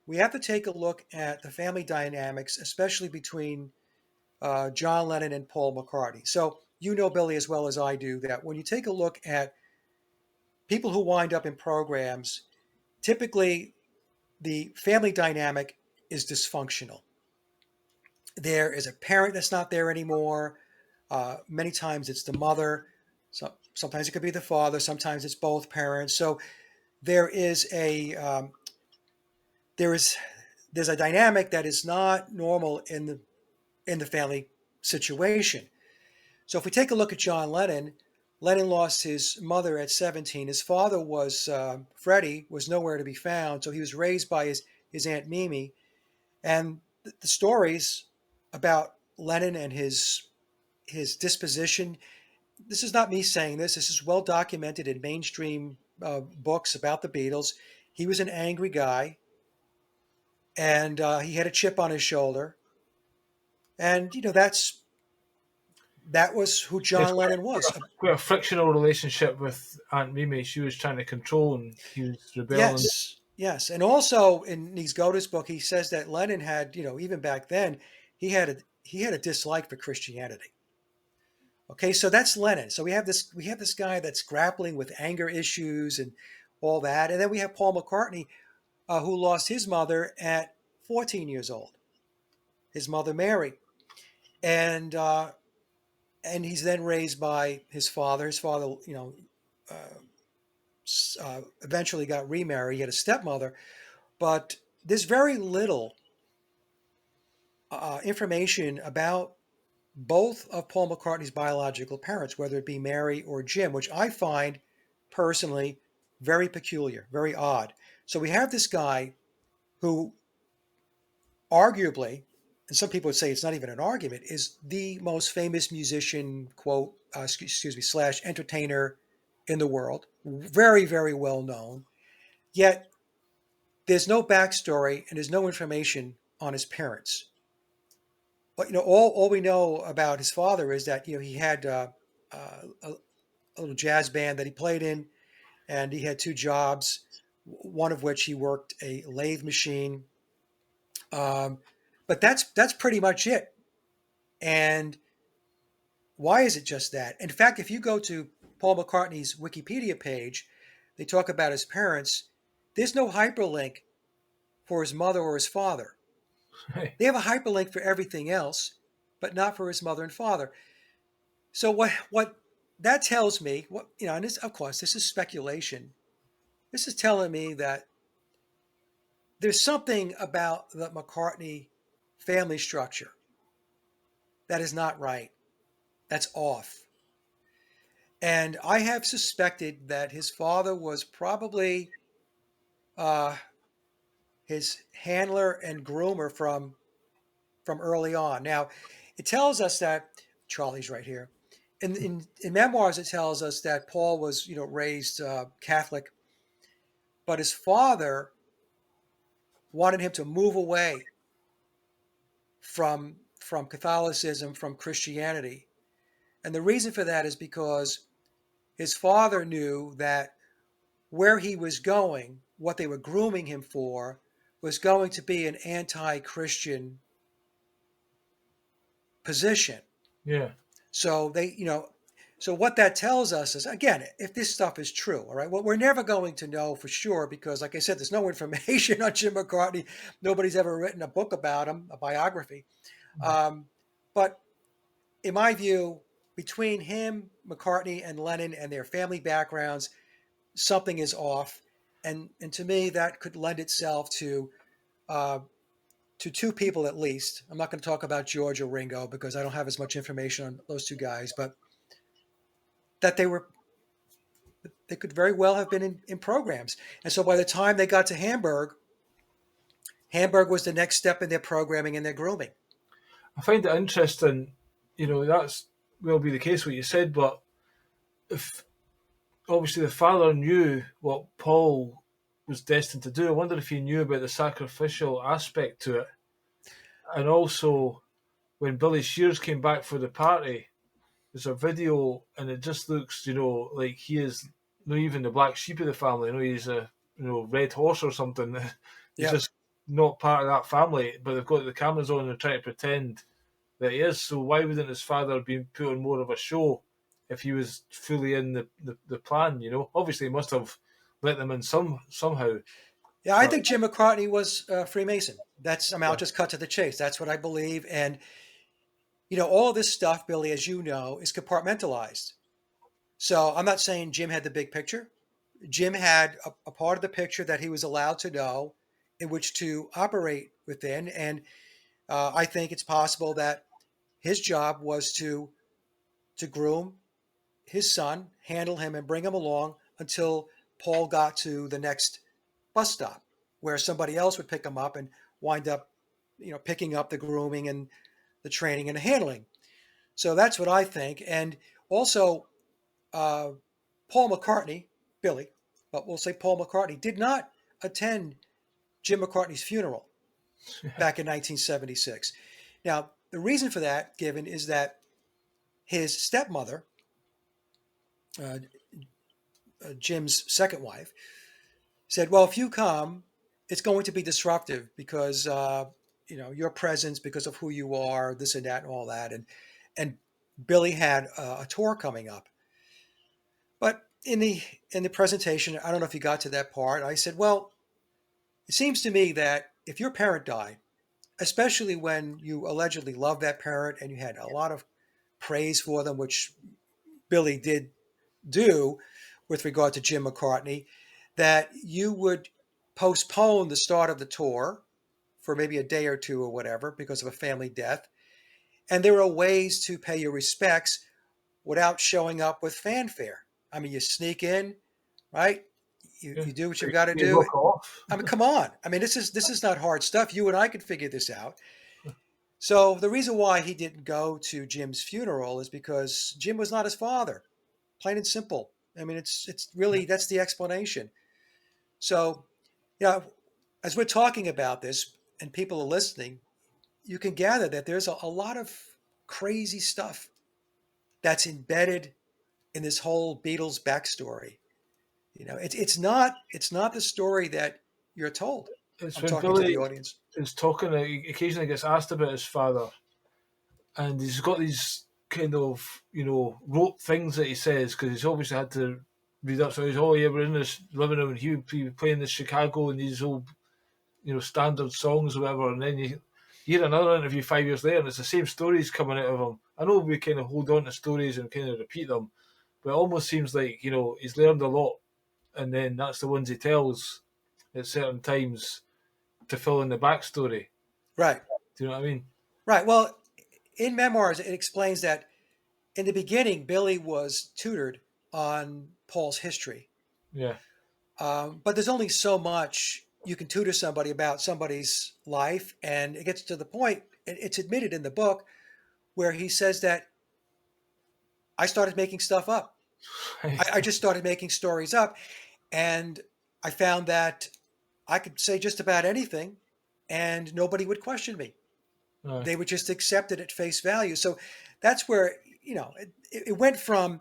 Speaker 3: We have to take a look at the family dynamics, especially between John Lennon and Paul McCartney. So you know, Billy, as well as I do, that when you take a look at people who wind up in programs, typically the family dynamic is dysfunctional. There is a parent that's not there anymore. Many times it's the mother. Sometimes it could be the father. Sometimes it's both parents. So there is there is there's a dynamic that is not normal in the family situation. So if we take a look at John Lennon, Lennon lost his mother at 17. His father was Freddie, was nowhere to be found. So he was raised by his aunt Mimi, and the stories about Lennon and his disposition. This is not me saying this. This is well documented in mainstream books about the Beatles. He was an angry guy, and he had a chip on his shoulder, and that was who
Speaker 2: It's
Speaker 3: John Lennon was.
Speaker 2: quite a frictional relationship with Aunt Mimi. She was trying to control and he was rebelling.
Speaker 3: Yes, yes, and also in Niezgoda's book, he says that Lennon had, even back then, he he had a dislike for Christianity. Okay, so that's Lennon. So we have this guy that's grappling with anger issues and all that, and then we have Paul McCartney, who lost his mother at 14 years old, his mother Mary, and he's then raised by his father. His father, eventually got remarried. He had a stepmother, but there's very little information about both of Paul McCartney's biological parents, whether it be Mary or Jim, which I find personally very peculiar, very odd. So we have this guy who arguably, and some people would say it's not even an argument, is the most famous musician, quote, excuse me, slash entertainer in the world. Very, very well known. Yet there's no backstory and there's no information on his parents. But all we know about his father is that he had a little jazz band that he played in, and he had two jobs, one of which he worked a lathe machine. Um, but that's pretty much it. And why is it just that? In fact, if you go to Paul McCartney's Wikipedia page, they talk about his parents. There's no hyperlink for his mother or his father. They have a hyperlink for everything else, but not for his mother and father. So what that tells me, and this, of course, this is speculation. This is telling me that there's something about the McCartney family structure that is not right. That's off. And I have suspected that his father was probably uh, his handler and groomer from early on. Now, it tells us that Charlie's right here. In memoirs, it tells us that Paul was, raised Catholic, but his father wanted him to move away from Catholicism, from Christianity. And the reason for that is because his father knew that where he was going, what they were grooming him for, was going to be an anti-Christian position.
Speaker 2: Yeah.
Speaker 3: So so what that tells us is, again, if this stuff is true, all right, well, we're never going to know for sure because, like I said, there's no information on Jim McCartney. Nobody's ever written a book about him, a biography. But in my view, between him, McCartney, and Lennon and their family backgrounds, something is off. And to me, that could lend itself to two people at least. I'm not going to talk about George or Ringo because I don't have as much information on those two guys, but that they could very well have been in programs. And so by the time they got to Hamburg was the next step in their programming and their grooming.
Speaker 2: I find it interesting, that's will be the case what you said, but if obviously the father knew what Paul was destined to do, I wonder if he knew about the sacrificial aspect to it. And also, when Billy Shears came back for the party, there's a video and it just looks, like he is not even the black sheep of the family. He's a red horse or something. He's
Speaker 3: Yeah.
Speaker 2: just not part of that family, but they've got the cameras on and they're trying to pretend that he is. So why wouldn't his father be put on more of a show if he was fully in the plan? Obviously he must have let them in somehow.
Speaker 3: Yeah, I think Jim McCartney was Freemason. I'll just cut to the chase. That's what I believe. And, all this stuff, Billy, as you know, is compartmentalized. So I'm not saying Jim had the big picture. Jim had a part of the picture that he was allowed to know in which to operate within. And I think it's possible that his job was to groom his son, handle him, and bring him along until Paul got to the next bus stop where somebody else would pick him up and wind up, picking up the grooming and the training and the handling. So that's what I think. And also, Paul McCartney, Billy, but we'll say Paul McCartney, did not attend Jim McCartney's funeral back in 1976. Now, the reason for that, given, is that his stepmother, Jim's second wife, said, well, if you come, it's going to be disruptive because, your presence because of who you are, this and that and all that. And Billy had a tour coming up. But in the presentation, I don't know if you got to that part. I said, well, it seems to me that if your parent died, especially when you allegedly loved that parent and you had a lot of praise for them, which Billy did do with regard to Jim McCartney, that you would postpone the start of the tour for maybe a day or two or whatever because of a family death. And there are ways to pay your respects without showing up with fanfare. I mean, you sneak in, right?
Speaker 2: Yeah.
Speaker 3: You do what you've got to
Speaker 2: You
Speaker 3: do.
Speaker 2: walk off.
Speaker 3: I mean, come on. I mean, this is not hard stuff. You and I could figure this out. So the reason why he didn't go to Jim's funeral is because Jim was not his father, plain and simple. I mean, it's really that's the explanation. So, as we're talking about this and people are listening, you can gather that there's a lot of crazy stuff that's embedded in this whole Beatles backstory. It's not the story that you're told.
Speaker 2: It's
Speaker 3: I'm
Speaker 2: when
Speaker 3: talking to the
Speaker 2: Billy
Speaker 3: audience.
Speaker 2: is talking, he occasionally gets asked about his father, and he's got these kind of rote things that he says because he's obviously had to read up. So he's, oh yeah, we're in this living room and he would be playing this Chicago and these old standard songs or whatever, and then you hear another interview 5 years later and it's the same stories coming out of him. I know we kind of hold on to stories and kind of repeat them, but it almost seems like he's learned a lot, and then that's the ones he tells at certain times to fill in the backstory.
Speaker 3: Right.
Speaker 2: Do you know what I mean?
Speaker 3: Right. Well, in memoirs, it explains that in the beginning, Billy was tutored on Paul's history.
Speaker 2: Yeah.
Speaker 3: But there's only so much you can tutor somebody about somebody's life. And it gets to the point, it's admitted in the book, where he says that I started making stuff up. I just started making stories up. And I found that I could say just about anything and nobody would question me. They would just accept it at face value. So that's where, it went from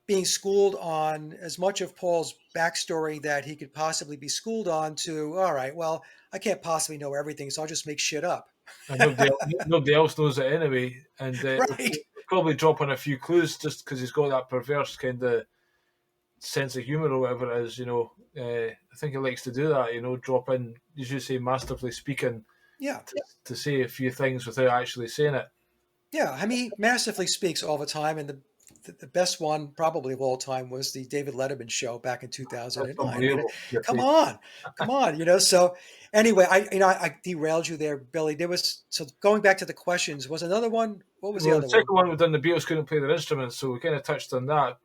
Speaker 3: being schooled on as much of Paul's backstory that he could possibly be schooled on to, all right, well, I can't possibly know everything, so I'll just make shit up.
Speaker 2: And nobody else knows it anyway. And
Speaker 3: Right.
Speaker 2: probably dropping a few clues just because he's got that perverse kind of sense of humor or whatever it is. I think he likes to do that. Drop in, as you say, masterfully speaking.
Speaker 3: Yeah.
Speaker 2: To say a few things without actually saying it.
Speaker 3: Yeah. I mean, he masterfully speaks all the time. And the best one probably of all time was the David Letterman show back in 2009. I mean, come on. So anyway, I derailed you there, Billy. So going back to the questions, was another one? What was the other
Speaker 2: the second
Speaker 3: one?
Speaker 2: one was done. The Beatles couldn't play their instruments, so we kind of touched on that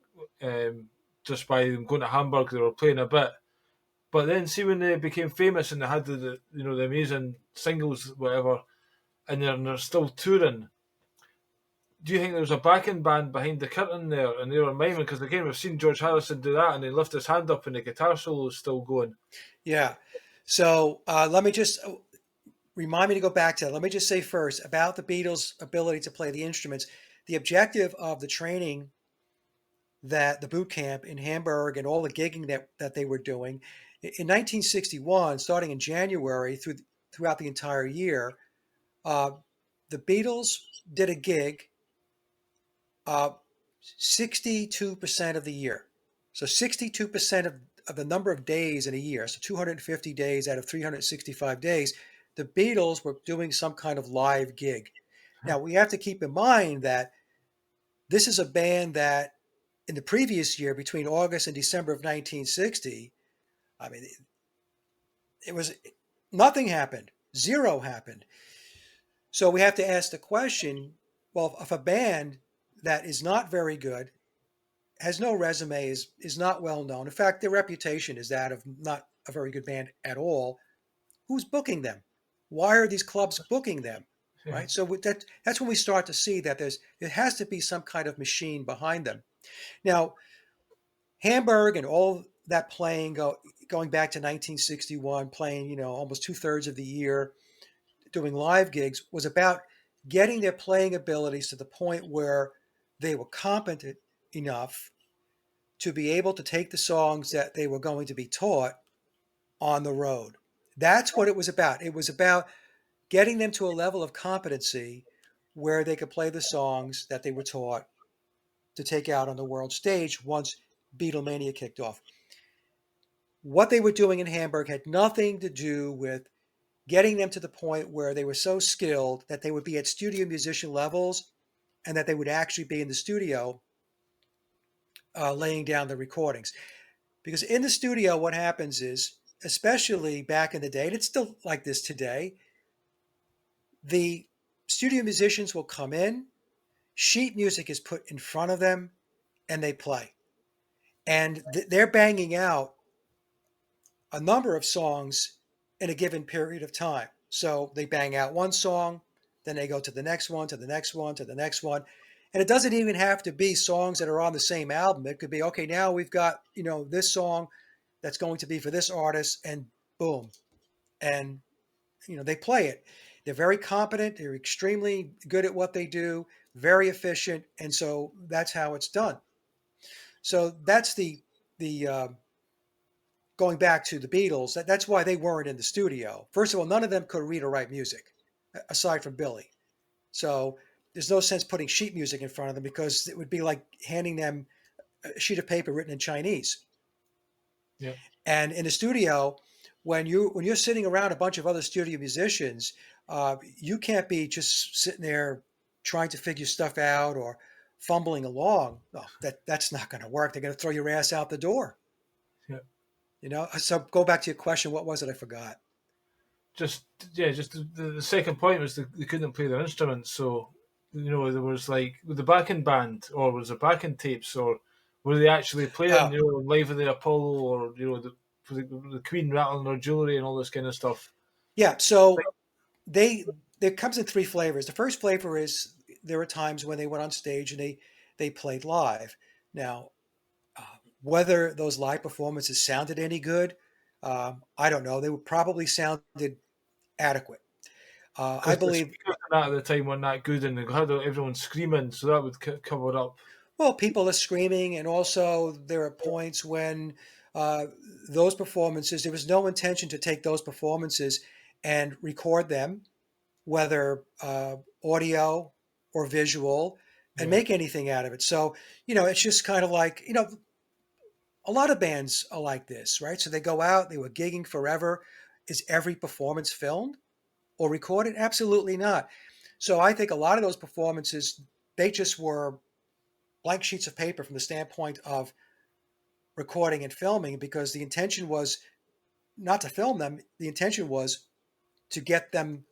Speaker 2: just by them going to Hamburg. They were playing a bit. But then, see, when they became famous and they had the amazing singles, whatever, and they're still touring, do you think there was a backing band behind the curtain there and they were miming? Because again, we've seen George Harrison do that and he lift his hand up and the guitar solo is still going.
Speaker 3: Yeah. So let me just remind me to go back to that. Let me just say first about the Beatles' ability to play the instruments. The objective of the training that the boot camp in Hamburg and all the gigging that they were doing in 1961, starting in January throughout the entire year, the Beatles did a gig 62% of the year. So 62% of the number of days in a year, so 250 days out of 365 days, the Beatles were doing some kind of live gig. Now, we have to keep in mind that this is a band that in the previous year, between August and December of 1960, I mean, it was nothing happened. Zero happened. So we have to ask the question, well, if a band that is not very good, has no resume, is not well known. In fact, their reputation is that of not a very good band at all. Who's booking them? Why are these clubs booking them?
Speaker 2: Yeah.
Speaker 3: Right. So that's when we start to see that there has to be some kind of machine behind them. Now, Hamburg and all that playing going back to 1961, playing almost 2/3 of the year, doing live gigs, was about getting their playing abilities to the point where they were competent enough to be able to take the songs that they were going to be taught on the road. That's what it was about. It was about getting them to a level of competency where they could play the songs that they were taught to take out on the world stage once Beatlemania kicked off. What they were doing in Hamburg had nothing to do with getting them to the point where they were so skilled that they would be at studio musician levels and that they would actually be in the studio laying down the recordings. Because in the studio, what happens is, especially back in the day, and it's still like this today, the studio musicians will come in, sheet music is put in front of them, and they play. And they're banging out a number of songs in a given period of time. So they bang out one song, then they go to the next one, to the next one, to the next one. And it doesn't even have to be songs that are on the same album. It could be, okay, now we've got, this song that's going to be for this artist, and boom. And, they play it. They're very competent. They're extremely good at what they do, very efficient. And so that's how it's done. So that's the going back to the Beatles, that's why they weren't in the studio. First of all, none of them could read or write music, aside from Billy. So there's no sense putting sheet music in front of them because it would be like handing them a sheet of paper written in Chinese.
Speaker 2: Yeah.
Speaker 3: And in the studio, when you're sitting around a bunch of other studio musicians, you can't be just sitting there trying to figure stuff out or fumbling along. No, that's not going to work. They're going to throw your ass out the door.
Speaker 2: Yeah.
Speaker 3: So go back to your question. What was it? I forgot.
Speaker 2: Just the second point was they couldn't play their instruments, so there was like with the backing band, or was it backing tapes, or were they actually playing Live at the Apollo, or the Queen rattling their jewelry and all this kind of stuff?
Speaker 3: Yeah, so there comes in three flavors. The first flavor is there were times when they went on stage and they played live. Now, whether those live performances sounded any good, I don't know. They would probably sounded adequate. I
Speaker 2: Because the
Speaker 3: believe.
Speaker 2: speakers at the time weren't that good, and they had everyone screaming, so that would cover it up.
Speaker 3: Well, people are screaming, and also there are points when uh, those performances, there was no intention to take those performances and record them, whether audio or visual, and
Speaker 2: Yeah.
Speaker 3: make anything out of it. So, it's just kind of like, a lot of bands are like this, right? So they go out, they were gigging forever. Is every performance filmed or recorded? Absolutely not. So I think a lot of those performances, they just were blank sheets of paper from the standpoint of recording and filming, because the intention was not to film them. The intention was to get them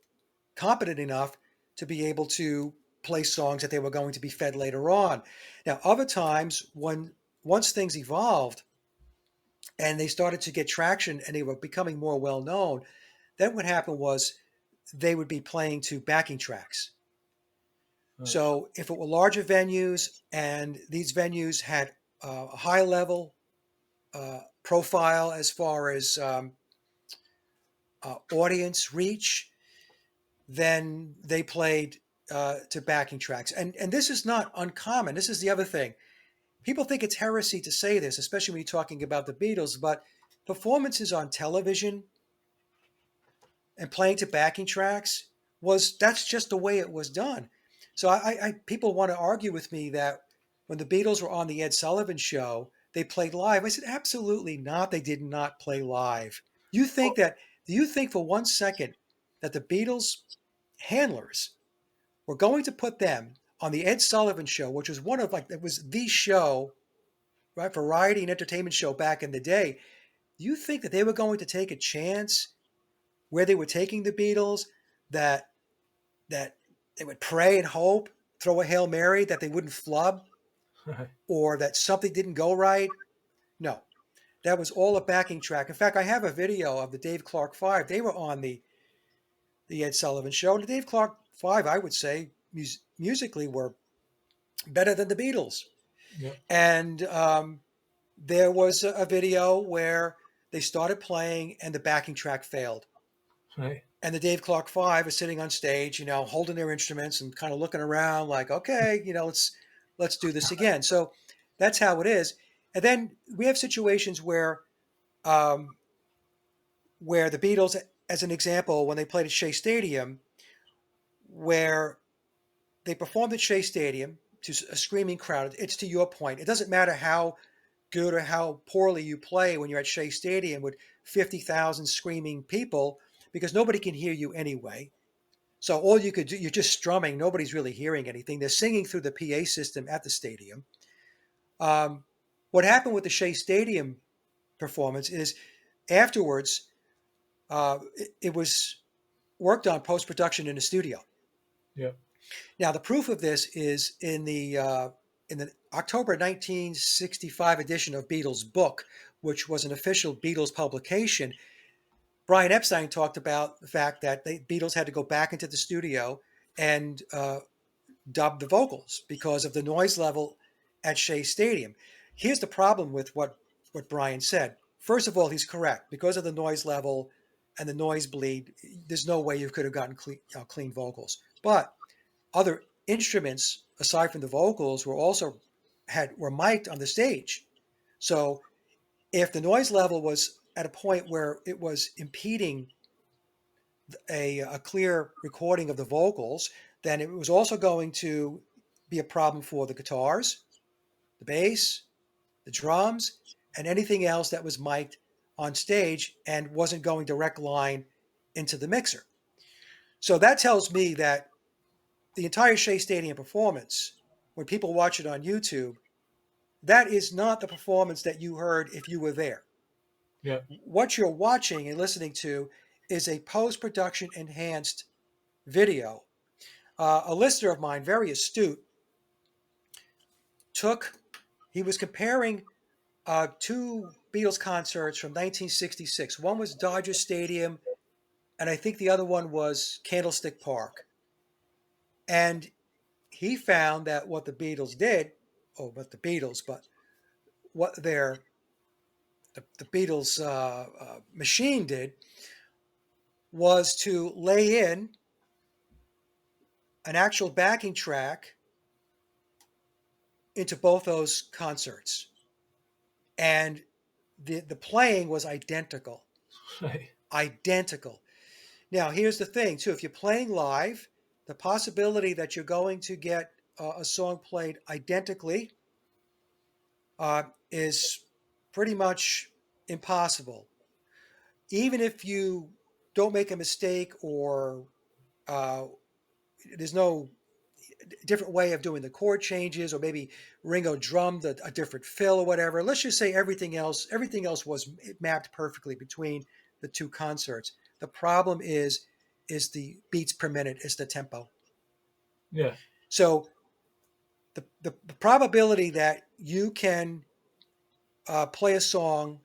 Speaker 3: competent enough to be able to play songs that they were going to be fed later on. Now, other times once things evolved and they started to get traction and they were becoming more well known, then what happened was they would be playing to backing tracks.
Speaker 2: Right.
Speaker 3: So if it were larger venues and these venues had a high level profile as far as audience reach, then they played to backing tracks. And this is not uncommon. This is the other thing. People think it's heresy to say this, especially when you're talking about the Beatles, but performances on television and playing to backing tracks that's just the way it was done. So people want to argue with me that when the Beatles were on the Ed Sullivan Show, they played live. I said, absolutely not. They did not play live. Do you think for 1 second that the Beatles handlers were going to put them on the Ed Sullivan Show, which was it was the show, right? Variety and entertainment show back in the day. Do you think that they were going to take a chance where they were taking the Beatles, that they would pray and hope, throw a Hail Mary that they wouldn't flub or that something didn't go right? No, that was all a backing track. In fact, I have a video of the Dave Clark Five. They were on the Ed Sullivan Show. And the Dave Clark Five, I would say, musically were better than the Beatles.
Speaker 2: Yeah.
Speaker 3: And there was a video where they started playing and the backing track failed.
Speaker 2: Right.
Speaker 3: And the Dave Clark Five is sitting on stage, holding their instruments and kind of looking around like, okay, let's do this again. So that's how it is. And then we have situations where the Beatles, as an example, when they played at Shea Stadium, where they performed at Shea Stadium to a screaming crowd. It's to your point. It doesn't matter how good or how poorly you play when you're at Shea Stadium with 50,000 screaming people, because nobody can hear you anyway. So all you could do, you're just strumming. Nobody's really hearing anything. They're singing through the PA system at the stadium. What happened with the Shea Stadium performance is afterwards, it was worked on post-production in the studio.
Speaker 2: Yeah.
Speaker 3: Now, the proof of this is in the October 1965 edition of Beatles' book, which was an official Beatles publication. Brian Epstein talked about the fact that the Beatles had to go back into the studio and dub the vocals because of the noise level at Shea Stadium. Here's the problem with what Brian said. First of all, he's correct. Because of the noise level and the noise bleed, there's no way you could have gotten clean vocals. But other instruments aside from the vocals were mic'd on the stage. So if the noise level was at a point where it was impeding a clear recording of the vocals, then it was also going to be a problem for the guitars, the bass, the drums, and anything else that was mic'd on stage and wasn't going direct line into the mixer. So that tells me that the entire Shea Stadium performance, when people watch it on YouTube, that is not the performance that you heard if you were there.
Speaker 2: Yeah.
Speaker 3: What you're watching and listening to is a post-production enhanced video. A listener of mine, very astute, he was comparing two Beatles concerts from 1966. One was Dodger Stadium, and I think the other one was Candlestick Park. And he found that what the Beatles did, but what the Beatles machine did was to lay in an actual backing track into both those concerts. And the playing was identical.
Speaker 2: Right.
Speaker 3: Identical. Now, here's the thing, too. If you're playing live, the possibility that you're going to get a song played identically is pretty much impossible. Even if you don't make a mistake or there's no different way of doing the chord changes, or maybe Ringo drummed a different fill or whatever. Let's just say everything else was mapped perfectly between the two concerts. The problem is the beats per minute, is the tempo.
Speaker 2: Yeah.
Speaker 3: So the probability that you can play a song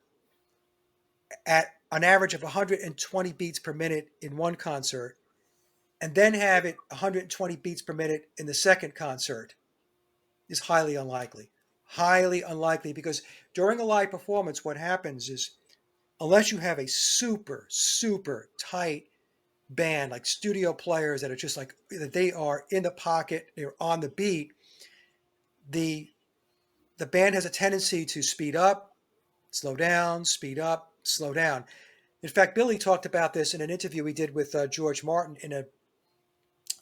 Speaker 3: at an average of 120 beats per minute in one concert and then have it 120 beats per minute in the second concert is highly unlikely. Highly unlikely, because during a live performance, what happens is, unless you have a super, super tight band, like studio players that are just like, they are in the pocket, they're on the beat, the band has a tendency to speed up, slow down, speed up, slow down. In fact, Billy talked about this in an interview we did with George Martin in a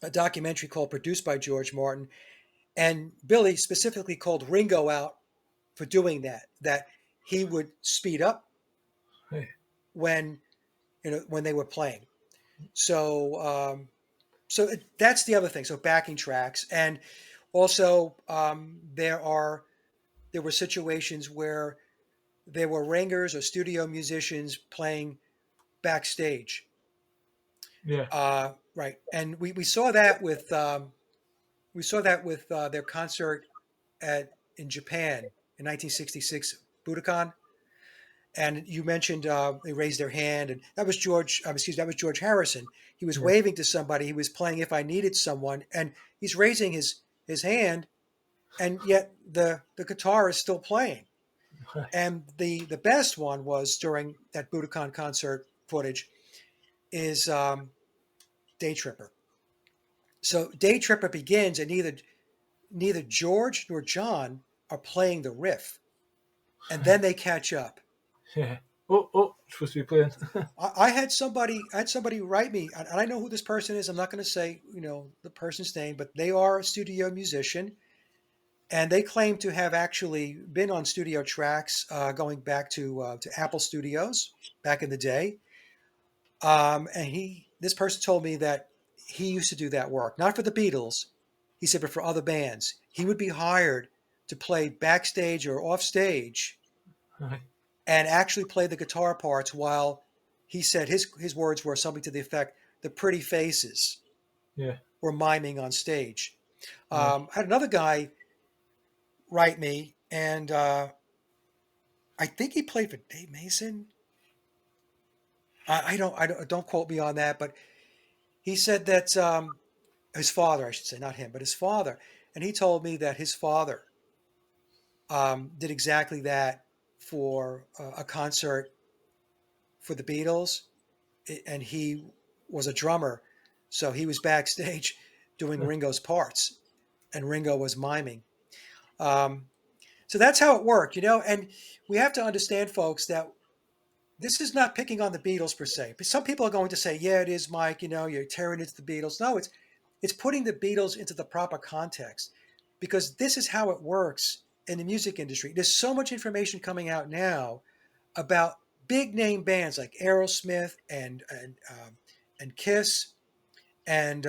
Speaker 3: documentary called Produced by George Martin. And Billy specifically called Ringo out for doing that he would speed up
Speaker 2: Right.
Speaker 3: when they were playing. So that's the other thing. So backing tracks, and also there were situations where there were ringers or studio musicians playing backstage.
Speaker 2: Yeah.
Speaker 3: Right, and we saw that with their concert in Japan in 1966, Budokan. And you mentioned they raised their hand, and that was George. That was George Harrison. He was waving to somebody. He was playing "If I Needed Someone," and he's raising his hand, and yet the guitar is still playing. And the best one was during that Budokan concert footage is Day Tripper. So Day Tripper begins, and neither George nor John are playing the riff, and then they catch up.
Speaker 2: Yeah. Oh, supposed to be playing.
Speaker 3: I had somebody write me, and I know who this person is. I'm not going to say the person's name, but they are a studio musician, and they claim to have actually been on studio tracks going back to Apple Studios back in the day. And this person told me that he used to do that work, not for the Beatles, he said, but for other bands. He would be hired to play backstage or off stage
Speaker 2: Aye.
Speaker 3: and actually play the guitar parts while he said his words were something to the effect, the pretty faces
Speaker 2: Yeah.
Speaker 3: were miming on stage.
Speaker 2: Aye.
Speaker 3: I had another guy write me, and I think he played for Dave Mason. Don't quote me on that, but he said that his father, I should say, not him, but his father, and he told me that his father did exactly that for a concert for the Beatles, and he was a drummer, so he was backstage doing Ringo's parts, and Ringo was miming. Um, so that's how it worked, and we have to understand, folks, that this is not picking on the Beatles per se. But some people are going to say, "Yeah, it is, Mike. You're tearing into the Beatles." No, it's putting the Beatles into the proper context, because this is how it works in the music industry. There's so much information coming out now about big name bands like Aerosmith and Kiss and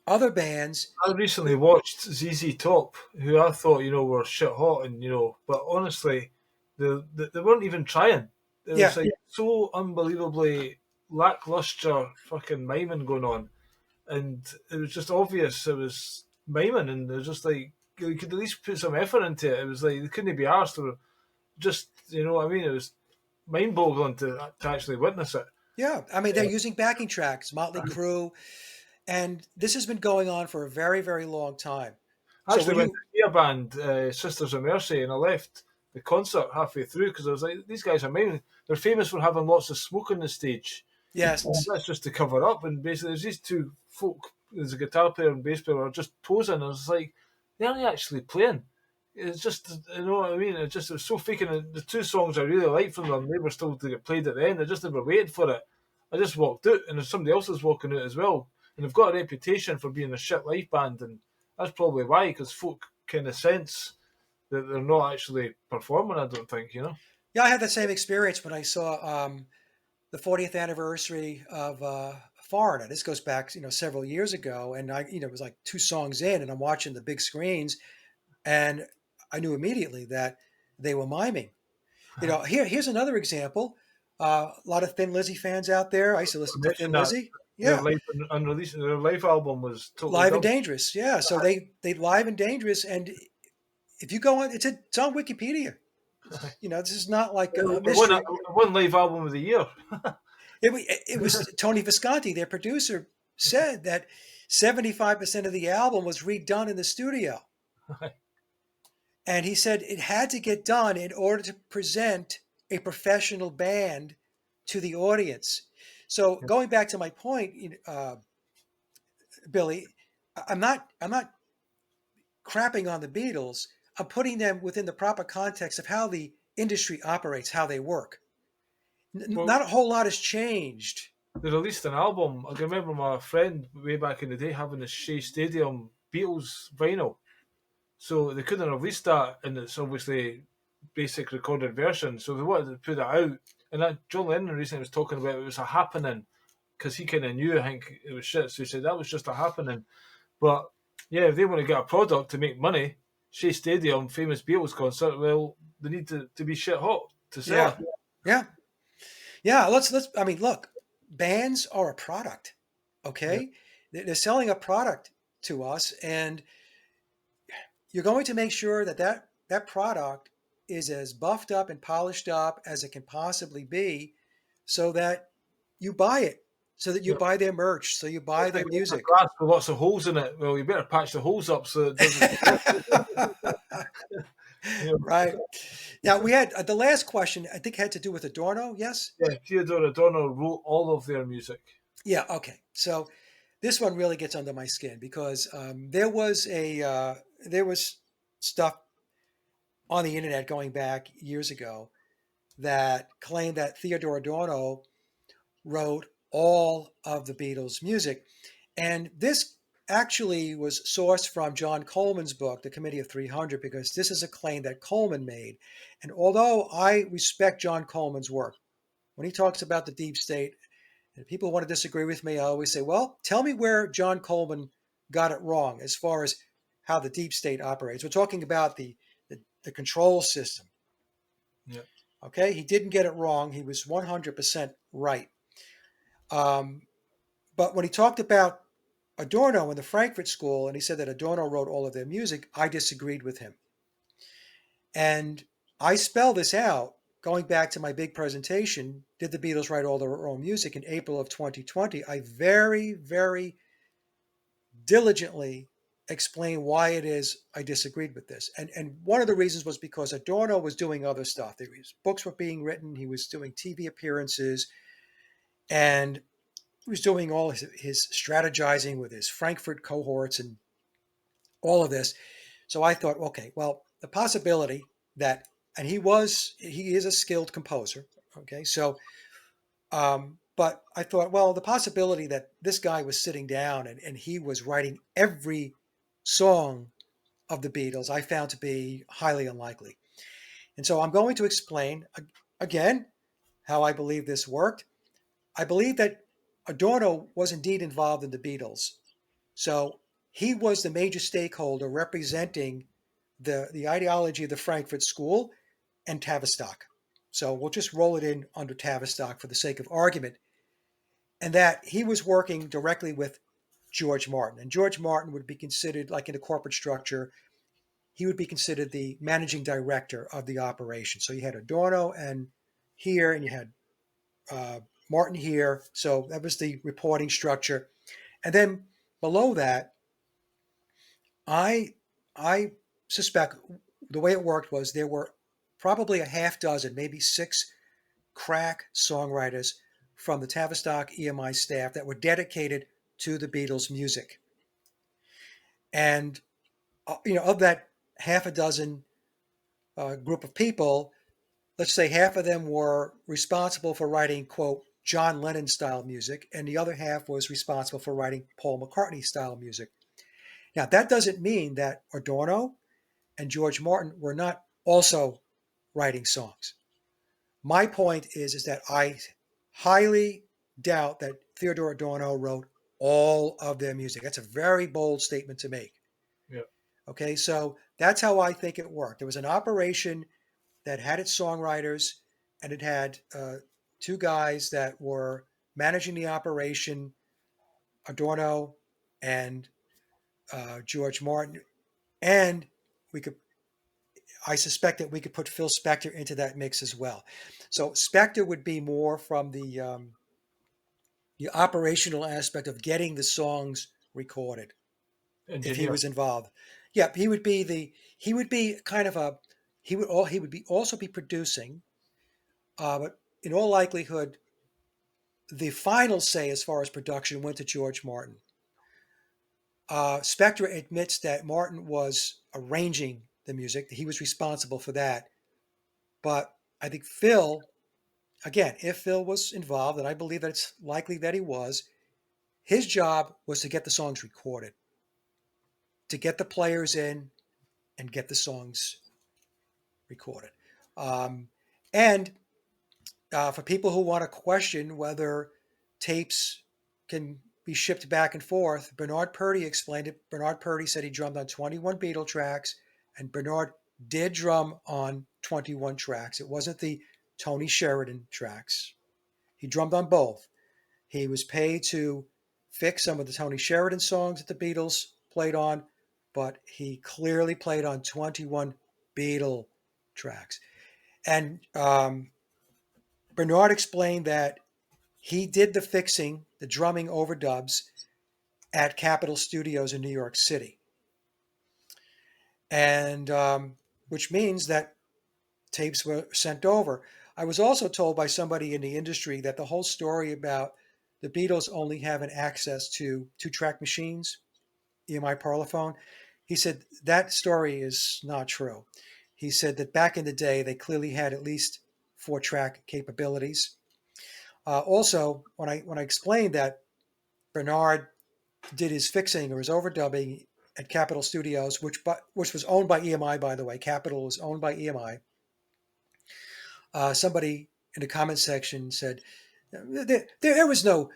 Speaker 3: other bands.
Speaker 2: I recently watched ZZ Top, who I thought were shit hot, and but honestly, they weren't even trying. It was
Speaker 3: Yeah,
Speaker 2: like so unbelievably lackluster fucking miming going on, and it was just obvious it was miming, and it was just like you could at least put some effort into it. It was like they couldn't be arsed, or just what I mean. It was mind boggling to actually witness it.
Speaker 3: yeah. I mean, they're using backing tracks, Motley Crue, and this has been going on for a very, very long time.
Speaker 2: I
Speaker 3: So
Speaker 2: actually
Speaker 3: when
Speaker 2: went
Speaker 3: you,
Speaker 2: to see a band, Sisters of Mercy, and I left the concert halfway through because I was like, these guys are amazing. They're famous for having lots of smoke on the stage.
Speaker 3: yes,
Speaker 2: That's just to cover up. And basically, there's these two folk, there's a guitar player and bass player, are just posing. I was like, they aren't actually playing. It's just, you know what I mean? It was so fake. And the two songs I really liked from them, they were still to get played at the end. I just never waited for it. I just walked out, and there's somebody else was walking out as well. And they've got a reputation for being a shit live band, and that's probably why, because folk kind of sense that they're not actually performing. I don't think.
Speaker 3: yeah, I had the same experience when I saw the 40th anniversary of Foreigner. This goes back, several years ago, and it was like two songs in, and I'm watching the big screens, and I knew immediately that they were miming. Here's another example. A lot of Thin Lizzy fans out there. I used to
Speaker 2: I
Speaker 3: listen to Thin
Speaker 2: mentioned that
Speaker 3: Lizzy.
Speaker 2: their
Speaker 3: Yeah,
Speaker 2: live unreleased, their live album was totally
Speaker 3: Live and
Speaker 2: done.
Speaker 3: Dangerous. Yeah, so they Live and Dangerous, and if you go on, it's on Wikipedia. This is not like a mystery.
Speaker 2: One live album of the year.
Speaker 3: It was Tony Visconti, their producer, said that 75% of the album was redone in the studio. And he said it had to get done in order to present a professional band to the audience. So going back to my point, Billy, I'm not crapping on the Beatles. I'm putting them within the proper context of how the industry operates, how they work.
Speaker 2: Well,
Speaker 3: Not a whole lot has changed.
Speaker 2: they released an album. I can remember my friend way back in the day having the Shea Stadium Beatles vinyl. So they couldn't have released that in its obviously basic recorded version. So they wanted to put it out. And that John Lennon recently was talking about it was a happening because he kind of knew, I think, it was shit. So he said that was just a happening. But yeah, if they want to get a product to make money, Shea Stadium, famous Beatles concert, well, they need to be shit hot to sell
Speaker 3: Yeah,
Speaker 2: it.
Speaker 3: yeah, yeah. Let's. I mean, look, bands are a product.
Speaker 2: Yeah.
Speaker 3: Okay, they're selling a product to us, and you're going to make sure that product is as buffed up and polished up as it can possibly be, so that you buy it, so that you
Speaker 2: Yeah.
Speaker 3: buy their merch, so you buy
Speaker 2: It's
Speaker 3: their
Speaker 2: like a
Speaker 3: music.
Speaker 2: glass with lots of holes in it. Well, you better patch the holes up so it doesn't.
Speaker 3: Right. Now we had the last question. I think had to do with Adorno. Yes.
Speaker 2: Yeah, Theodore Adorno wrote all of their music.
Speaker 3: Yeah. Okay. So this one really gets under my skin because there was stuff on the internet going back years ago that claimed that Theodore Adorno wrote all of the Beatles' music. And this actually was sourced from John Coleman's book, The Committee of 300, because this is a claim that Coleman made. And although I respect John Coleman's work, when he talks about the deep state, and people want to disagree with me, I always say, well, tell me where John Coleman got it wrong as far as how the deep state operates. We're talking about the control system.
Speaker 2: Yeah.
Speaker 3: Okay, he didn't get it wrong. He was 100% right. Um, but when he talked about Adorno in the Frankfurt School, and he said that Adorno wrote all of their music, I disagreed with him. And I spell this out going back to my big presentation, Did the Beatles Write All Their Own Music, in April of 2020. I very, very diligently explain why it is I disagreed with this. And one of the reasons was because Adorno was doing other stuff. His books were being written, he was doing TV appearances, and he was doing all his strategizing with his Frankfurt cohorts and all of this. So I thought, okay, well, the possibility that, and he is a skilled composer. Okay. So, but I thought, well, the possibility that this guy was sitting down and he was writing every song of the Beatles, I found to be highly unlikely. And so I'm going to explain again how I believe this worked. I believe that Adorno was indeed involved in the Beatles. So he was the major stakeholder representing the ideology of the Frankfurt School and Tavistock. So we'll just roll it in under Tavistock for the sake of argument. And that he was working directly with George Martin. And George Martin would be considered, like in the corporate structure, he would be considered the managing director of the operation. So you had Adorno and here, and you had Martin here. So that was the reporting structure. And then below that, I I suspect the way it worked was there were probably a half dozen, maybe six crack songwriters from the Tavistock EMI staff that were dedicated to the Beatles' music. And of that half a dozen group of people, let's say half of them were responsible for writing, quote, John Lennon style music, and the other half was responsible for writing Paul McCartney style music. Now, that doesn't mean that Adorno and George Martin were not also writing songs. My point is that I highly doubt that Theodore Adorno wrote all of their music. That's a very bold statement to make.
Speaker 2: Yeah.
Speaker 3: Okay, so that's how I think it worked. There was an operation that had its songwriters, and it had two guys that were managing the operation, Adorno and George Martin, and we could I suspect that we could put Phil Spector into that mix as well. So Spector would be more from the operational aspect of getting the songs recorded if he
Speaker 2: Engineer.
Speaker 3: was involved. Yeah, he would be kind of a he would be also be producing, but in all likelihood, the final say as far as production went to George Martin. Spector admits that Martin was arranging the music; he was responsible for that. But I think Phil, again, if Phil was involved, and I believe that it's likely that he was, his job was to get the songs recorded, to get the players in and get the songs recorded. Um, and for people who want to question whether tapes can be shipped back and forth, Bernard Purdy explained it. Bernard Purdy said he drummed on 21 Beatle tracks, and Bernard did drum on 21 tracks. It wasn't the Tony Sheridan tracks. He drummed on both. He was paid to fix some of the Tony Sheridan songs that the Beatles played on, but he clearly played on 21 Beatle tracks. And Bernard explained that he did the fixing, the drumming overdubs at Capitol Studios in New York City. And which means that tapes were sent over. I was also told by somebody in the industry that the whole story about the Beatles only having access to two-track machines, EMI Parlophone, he said that story is not true. He said that back in the day, they clearly had at least 4-track capabilities. Also, when I explained that Bernard did his fixing or his overdubbing at Capitol Studios, which was owned by EMI, by the way. Capitol was owned by EMI. Somebody in the comment section said there was no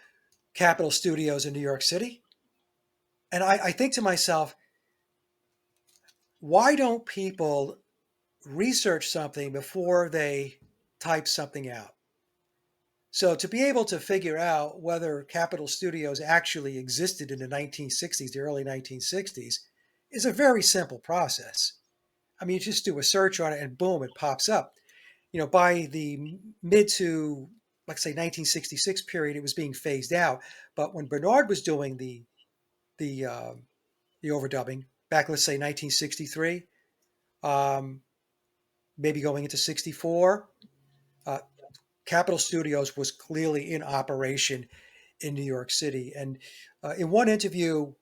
Speaker 3: Capitol Studios in New York City. And I think to myself, why don't people research something before they type something out? So to be able to figure out whether Capitol Studios actually existed in the 1960s, the early 1960s, is a very simple process. I mean, you just do a search on it and boom, it pops up. By the mid to, let's say, 1966 period, it was being phased out. But when Bernard was doing the overdubbing back, let's say 1963, maybe going into 64, Capitol Studios was clearly in operation in New York City. And in one interview,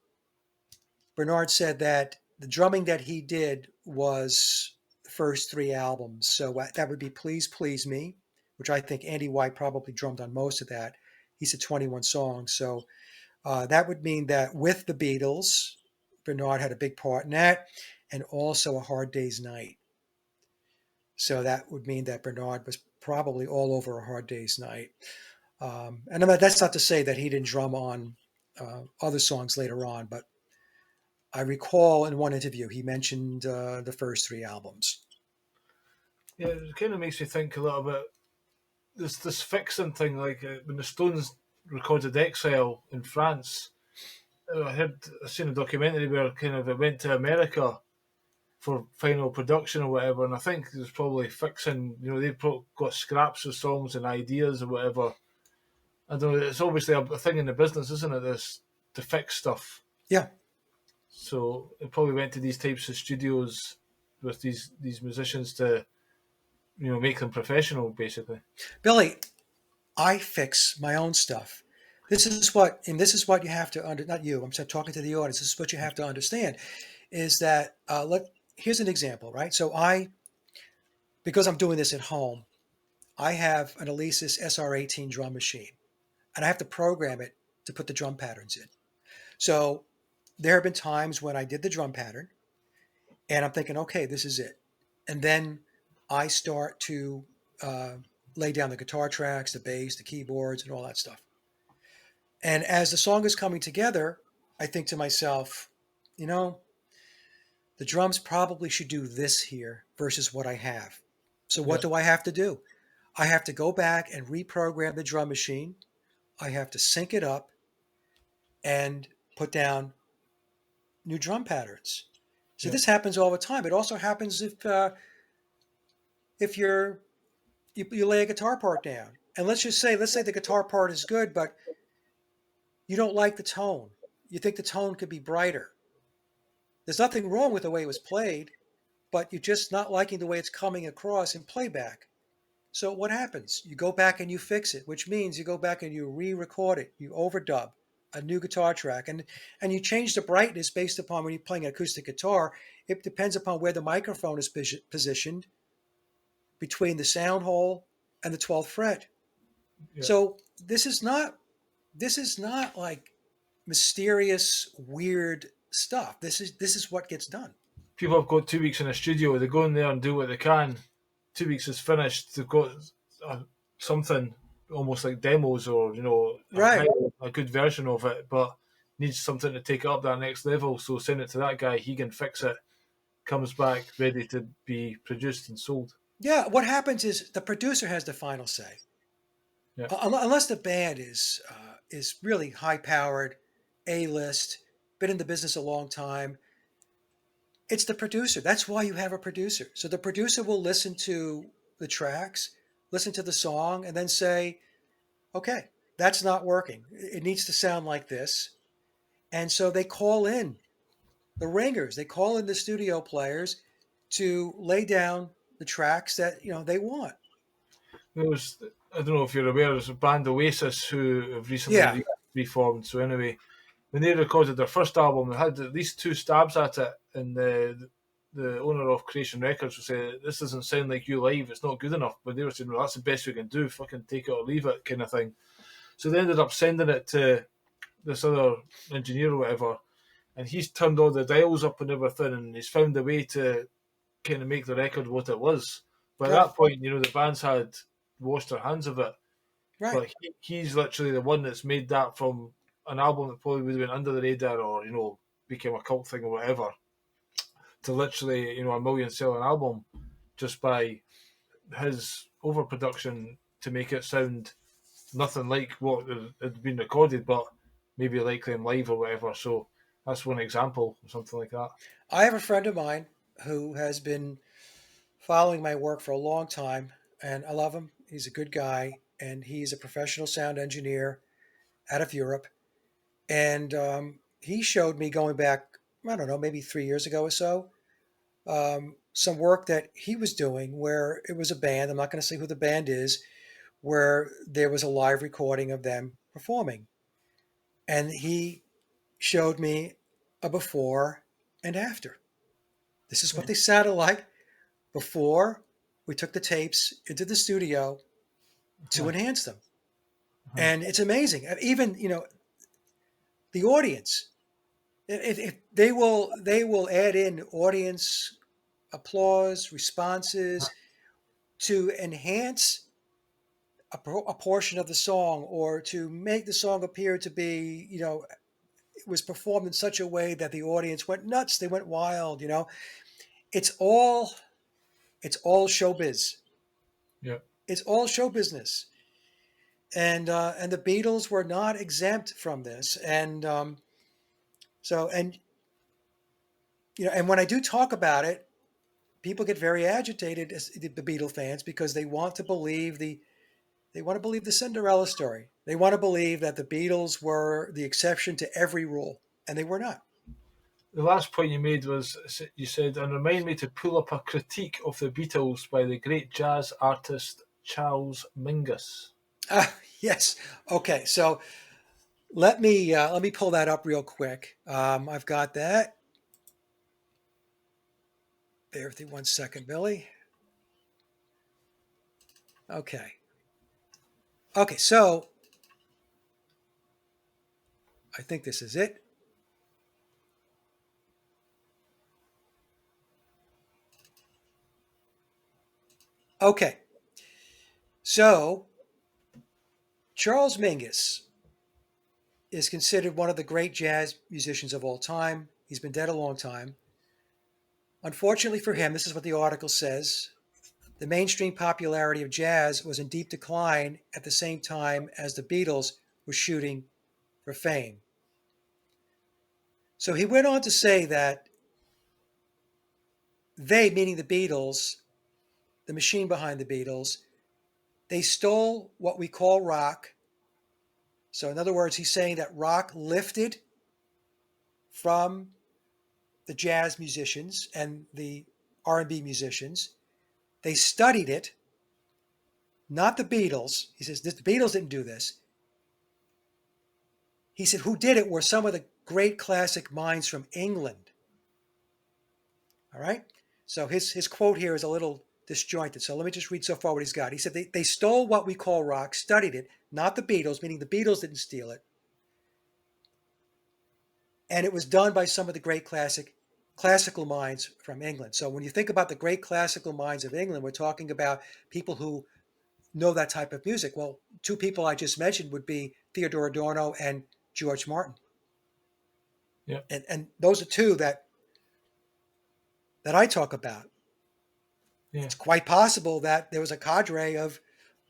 Speaker 3: Bernard said that the drumming that he did was the first 3 albums. So that would be Please Please Me, which I think Andy White probably drummed on most of that. He said 21 songs. So that would mean that with the Beatles, Bernard had a big part in that, and also A Hard Day's Night. So that would mean that Bernard was probably all over A Hard Day's Night. And that's not to say that he didn't drum on other songs later on, but I recall in one interview he mentioned the first 3 albums.
Speaker 2: Yeah, it kind of makes me think a little bit. This fixing thing, like when the Stones recorded Exile in France, I seen a documentary where kind of it went to America for final production or whatever, and I think there's probably fixing. They've got scraps of songs and ideas or whatever. I don't know. It's obviously a thing in the business, isn't it? This to fix stuff.
Speaker 3: Yeah.
Speaker 2: So it probably went to these types of studios with these musicians to, make them professional, basically.
Speaker 3: Billy, I fix my own stuff. This is what you have to not you. I'm talking to the audience. This is what you have to understand, is that here's an example, right? So because I'm doing this at home, I have an Alesis SR18 drum machine, and I have to program it to put the drum patterns in. So there have been times when I did the drum pattern, and I'm thinking, okay, this is it, and then I start to lay down the guitar tracks, the bass, the keyboards, and all that stuff. And as the song is coming together, I think to myself, the drums probably should do this here versus what I have. So what do I have to do? I have to go back and reprogram the drum machine. I have to sync it up and put down new drum patterns. So this happens all the time. It also happens if you lay a guitar part down, and let's say the guitar part is good, but you don't like the tone. You think the tone could be brighter. There's nothing wrong with the way it was played, but you're just not liking the way it's coming across in playback. So what happens? You go back and you fix it, which means you go back and you re-record it, you overdub a new guitar track, and you change the brightness based upon when you're playing an acoustic guitar. It depends upon where the microphone is positioned between the sound hole and the 12th fret. Yeah. So this is not like mysterious, weird stuff. This is what gets done.
Speaker 2: People have got 2 weeks in a studio. They go in there and do what they can. 2 weeks is finished. They've got something almost like demos or,
Speaker 3: right,
Speaker 2: a good version of it, but needs something to take it up that next level. So send it to that guy. He can fix it. Comes back ready to be produced and sold.
Speaker 3: Yeah, what happens is the producer has the final say. Yeah. Unless the band is really high-powered, A-list, been in the business a long time, it's the producer. That's why you have a producer. So the producer will listen to the tracks, listen to the song, and then say, okay, that's not working. It needs to sound like this. And so they call in the ringers. They call in the studio players to lay down the tracks that they want.
Speaker 2: I don't know if you're aware, there's a band Oasis who have recently reformed. So anyway, when they recorded their first album, they had at least 2 stabs at it, and the owner of Creation Records would say, "This doesn't sound like you live. It's not good enough." But they were saying, "Well, that's the best we can do. Fucking take it or leave it," kind of thing. So they ended up sending it to this other engineer or whatever, and he's turned all the dials up and everything, and he's found a way to kind of make the record what it was. But at
Speaker 3: Right.
Speaker 2: that point, the bands had washed their hands of it.
Speaker 3: Right.
Speaker 2: But he's literally the one that's made that from an album that probably would have been under the radar or, became a cult thing or whatever, to literally, a million selling album just by his overproduction to make it sound nothing like what had been recorded, but maybe like them live or whatever. So that's one example of something like that.
Speaker 3: I have a friend of mine who has been following my work for a long time, and I love him. He's a good guy, and he's a professional sound engineer out of Europe. And he showed me going back, I don't know, maybe 3 years ago or so, some work that he was doing where it was a band. I'm not going to say who the band is, where there was a live recording of them performing. And he showed me a before and after. This is what they sounded like before we took the tapes into the studio to enhance them. And it's amazing. Even, the audience, if they will add in audience applause, responses to enhance a portion of the song or to make the song appear to be, it was performed in such a way that the audience went nuts. They went wild, It's all showbiz.
Speaker 2: Yeah.
Speaker 3: It's all show business. And the Beatles were not exempt from this. And when I do talk about it, people get very agitated as the Beatle fans because they want to believe the Cinderella story. They want to believe that the Beatles were the exception to every rule, and they were not.
Speaker 2: The last point you made was you said, and remind me to pull up a critique of the Beatles by the great jazz artist Charles Mingus.
Speaker 3: Yes. Okay. So let me pull that up real quick. I've got that. Bear with me 1 second, Billy. Okay. Okay. So I think this is it. Okay. So Charles Mingus is considered one of the great jazz musicians of all time. He's been dead a long time. Unfortunately for him, this is what the article says. The mainstream popularity of jazz was in deep decline at the same time as the Beatles were shooting for fame. So he went on to say that they, meaning the Beatles, the machine behind the Beatles, they stole what we call rock. So in other words, he's saying that rock lifted from the jazz musicians and the R&B musicians. They studied it, not the Beatles. He says the Beatles didn't do this. He said who did it were some of the great classic minds from England. All right? So his quote here is a little disjointed. So let me just read so far what he's got. He said they stole what we call rock, studied it, not the Beatles, meaning the Beatles didn't steal it. And it was done by some of the great classical minds from England. So when you think about the great classical minds of England, we're talking about people who know that type of music. Well, two people I just mentioned would be Theodore Adorno and George Martin.
Speaker 2: Yeah.
Speaker 3: And those are two that I talk about.
Speaker 2: Yeah.
Speaker 3: It's quite possible that there was a cadre of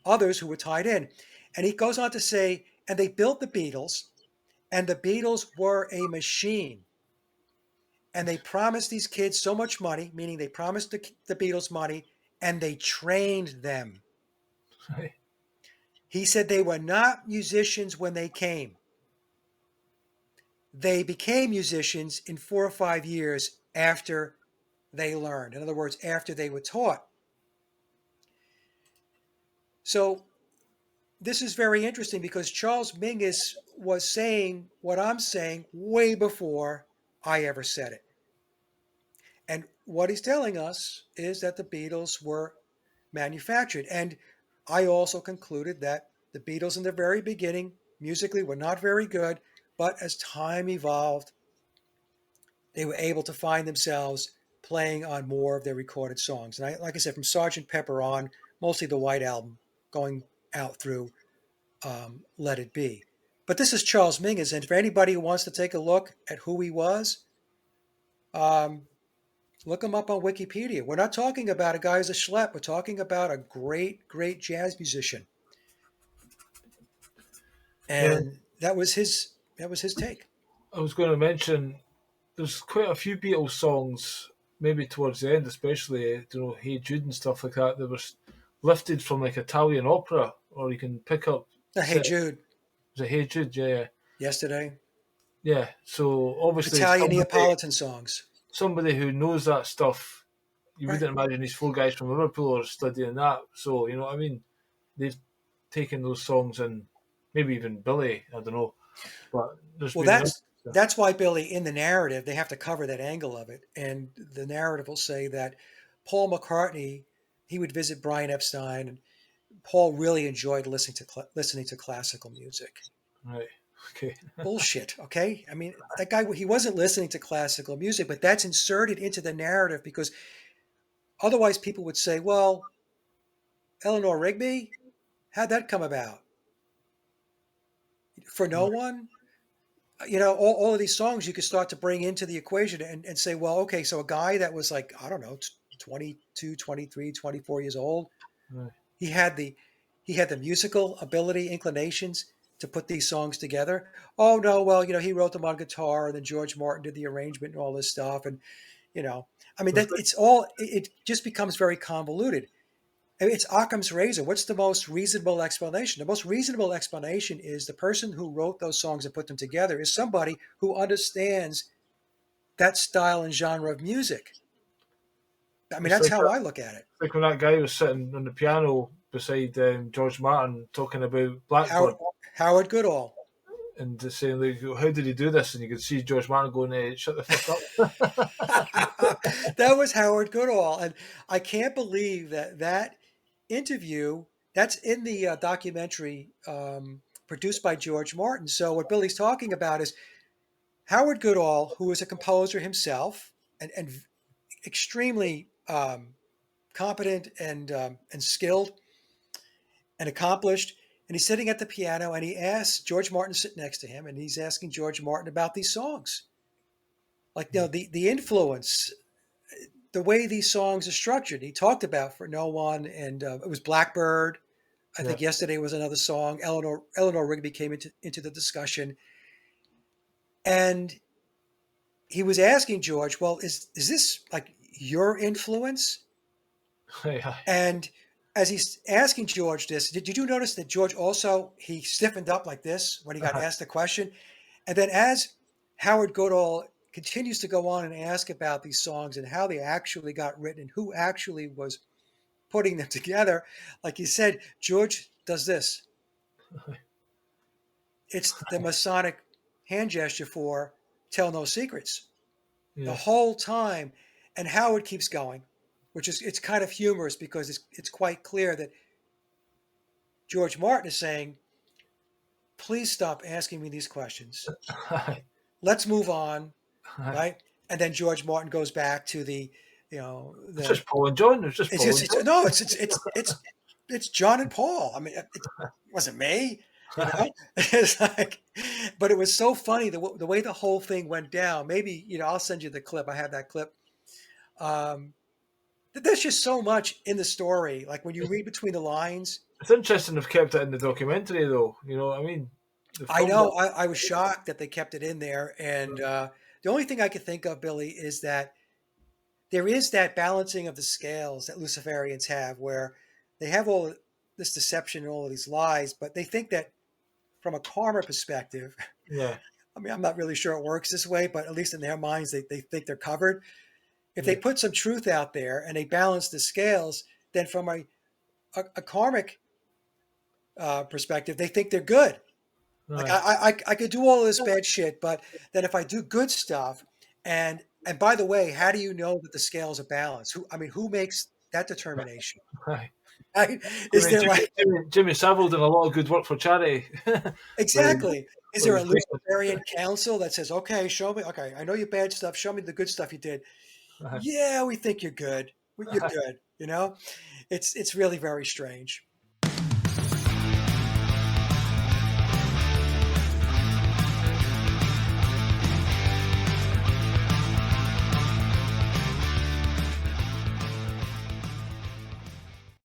Speaker 3: others who were tied in. And he goes on to say, and they built the Beatles, and the Beatles were a machine. And they promised these kids so much money, meaning they promised the Beatles money, and they trained them.
Speaker 2: Right.
Speaker 3: He said they were not musicians when they came. They became musicians in 4 or 5 years after they learned. In other words, after they were taught. So this is very interesting because Charles Mingus was saying what I'm saying way before I ever said it. And what he's telling us is that the Beatles were manufactured. And I also concluded that the Beatles in the very beginning musically were not very good, but as time evolved, they were able to find themselves playing on more of their recorded songs. And like I said, from Sgt. Pepper on, mostly the White Album, going out through Let It Be. But this is Charles Mingus, and for anybody who wants to take a look at who he was, um, look him up on Wikipedia. We're not talking about a guy who's a schlep. We're talking about a great, great jazz musician,
Speaker 2: Yeah,
Speaker 3: and that was his take.
Speaker 2: I was going to mention there's quite a few Beatles songs, maybe towards the end, especially Hey Jude and stuff like that. That was lifted from like Italian opera, or you can pick up.
Speaker 3: Hey Jude,
Speaker 2: Was it Hey Jude? Yeah,
Speaker 3: yesterday,
Speaker 2: yeah. So obviously
Speaker 3: Italian Neapolitan songs,
Speaker 2: somebody who knows that stuff, you
Speaker 3: right?
Speaker 2: wouldn't imagine these four guys from Liverpool are studying that. So you know what I mean? They've taken those songs and maybe even Billy. I don't know, but there's
Speaker 3: Well,
Speaker 2: been enough.
Speaker 3: that's why Billy, in the narrative, they have to cover that angle of it, and the narrative will say that Paul McCartney, he would visit Brian Epstein, and Paul really enjoyed listening to classical music.
Speaker 2: Right. Okay.
Speaker 3: Bullshit. Okay, I mean that guy, he wasn't listening to classical music, but that's inserted into the narrative because otherwise people would say, well, Eleanor Rigby, how'd that come about? For no one? All of these songs you could start to bring into the equation and say, well, okay, so a guy that was like, I don't know, 22, 23, 24 years old,
Speaker 2: Right.
Speaker 3: he had the he had the musical ability, inclinations to put these songs together. Oh no, well, he wrote them on guitar and then George Martin did the arrangement and all this stuff. And, I mean, that it just becomes very convoluted. I mean, it's Occam's razor. What's the most reasonable explanation? The most reasonable explanation is the person who wrote those songs and put them together is somebody who understands that style and genre of music. I mean,
Speaker 2: It's
Speaker 3: that's
Speaker 2: like
Speaker 3: how I look at it.
Speaker 2: when that guy was sitting on the piano beside George Martin talking about
Speaker 3: Howard,
Speaker 2: Blackbird
Speaker 3: Howard Goodall.
Speaker 2: and just saying, like, how did he do this? And you could see George Martin going, shut the fuck up.
Speaker 3: That was Howard Goodall. And I can't believe that interview, that's in the documentary produced by George Martin. So what Billy's talking about is Howard Goodall, who is a composer himself and extremely competent and skilled and accomplished. And he's sitting at the piano and he asks George Martin to sit next to him and he's asking George Martin about these songs. Like, the influence, the way these songs are structured. He talked about For No One and it was Blackbird. I think
Speaker 2: Yeah.
Speaker 3: Yesterday was another song. Eleanor Rigby came into the discussion. And he was asking George, well, is this like your influence?
Speaker 2: Yeah.
Speaker 3: And as he's asking George this, did you notice that George also, he stiffened up like this when he got asked the question? And then as Howard Goodall continues to go on and ask about these songs and how they actually got written and who actually was putting them together, like you said, George does this. It's the Masonic hand gesture for tell no secrets the
Speaker 2: Yeah.
Speaker 3: whole time. And Howard keeps going, it's kind of humorous because it's quite clear that George Martin is saying, please stop asking me these questions. Let's move on, right? And then George Martin goes back to
Speaker 2: It's just Paul and John. It's just Paul and John.
Speaker 3: no, it's John and Paul. I mean, it wasn't me, It's like, but it was so funny the way the whole thing went down. Maybe I'll send you the clip. I have that clip. There's just so much in the story. Like when you read between the lines.
Speaker 2: It's interesting they've kept it in the documentary, though. You know what I mean?
Speaker 3: I know. I was shocked that they kept it in there. And the only thing I could think of, Billy, is that there is that balancing of the scales that Luciferians have, where they have all this deception and all of these lies, but they think that from a karma perspective,
Speaker 2: Yeah.
Speaker 3: I mean, I'm not really sure it works this way, but at least in their minds, they think they're covered. If they put some truth out there and they balance the scales, then from a karmic perspective, they think they're good. Like
Speaker 2: Right.
Speaker 3: I could do all of this bad shit, but then if I do good stuff and And by the way, how do you know that the scales are balanced? Who makes that determination?
Speaker 2: Aye.
Speaker 3: Right?
Speaker 2: I
Speaker 3: Is
Speaker 2: mean,
Speaker 3: there like
Speaker 2: Jimmy Savile did a lot of good work for charity. where he,
Speaker 3: exactly? Is
Speaker 2: where
Speaker 3: there a
Speaker 2: he's
Speaker 3: Luciferian council that says, "Okay, show me. Okay, I know your bad stuff. Show me the good stuff you did."
Speaker 2: Aye.
Speaker 3: Yeah, we think you're good. You're
Speaker 2: Aye.
Speaker 3: good. You know, it's really very strange.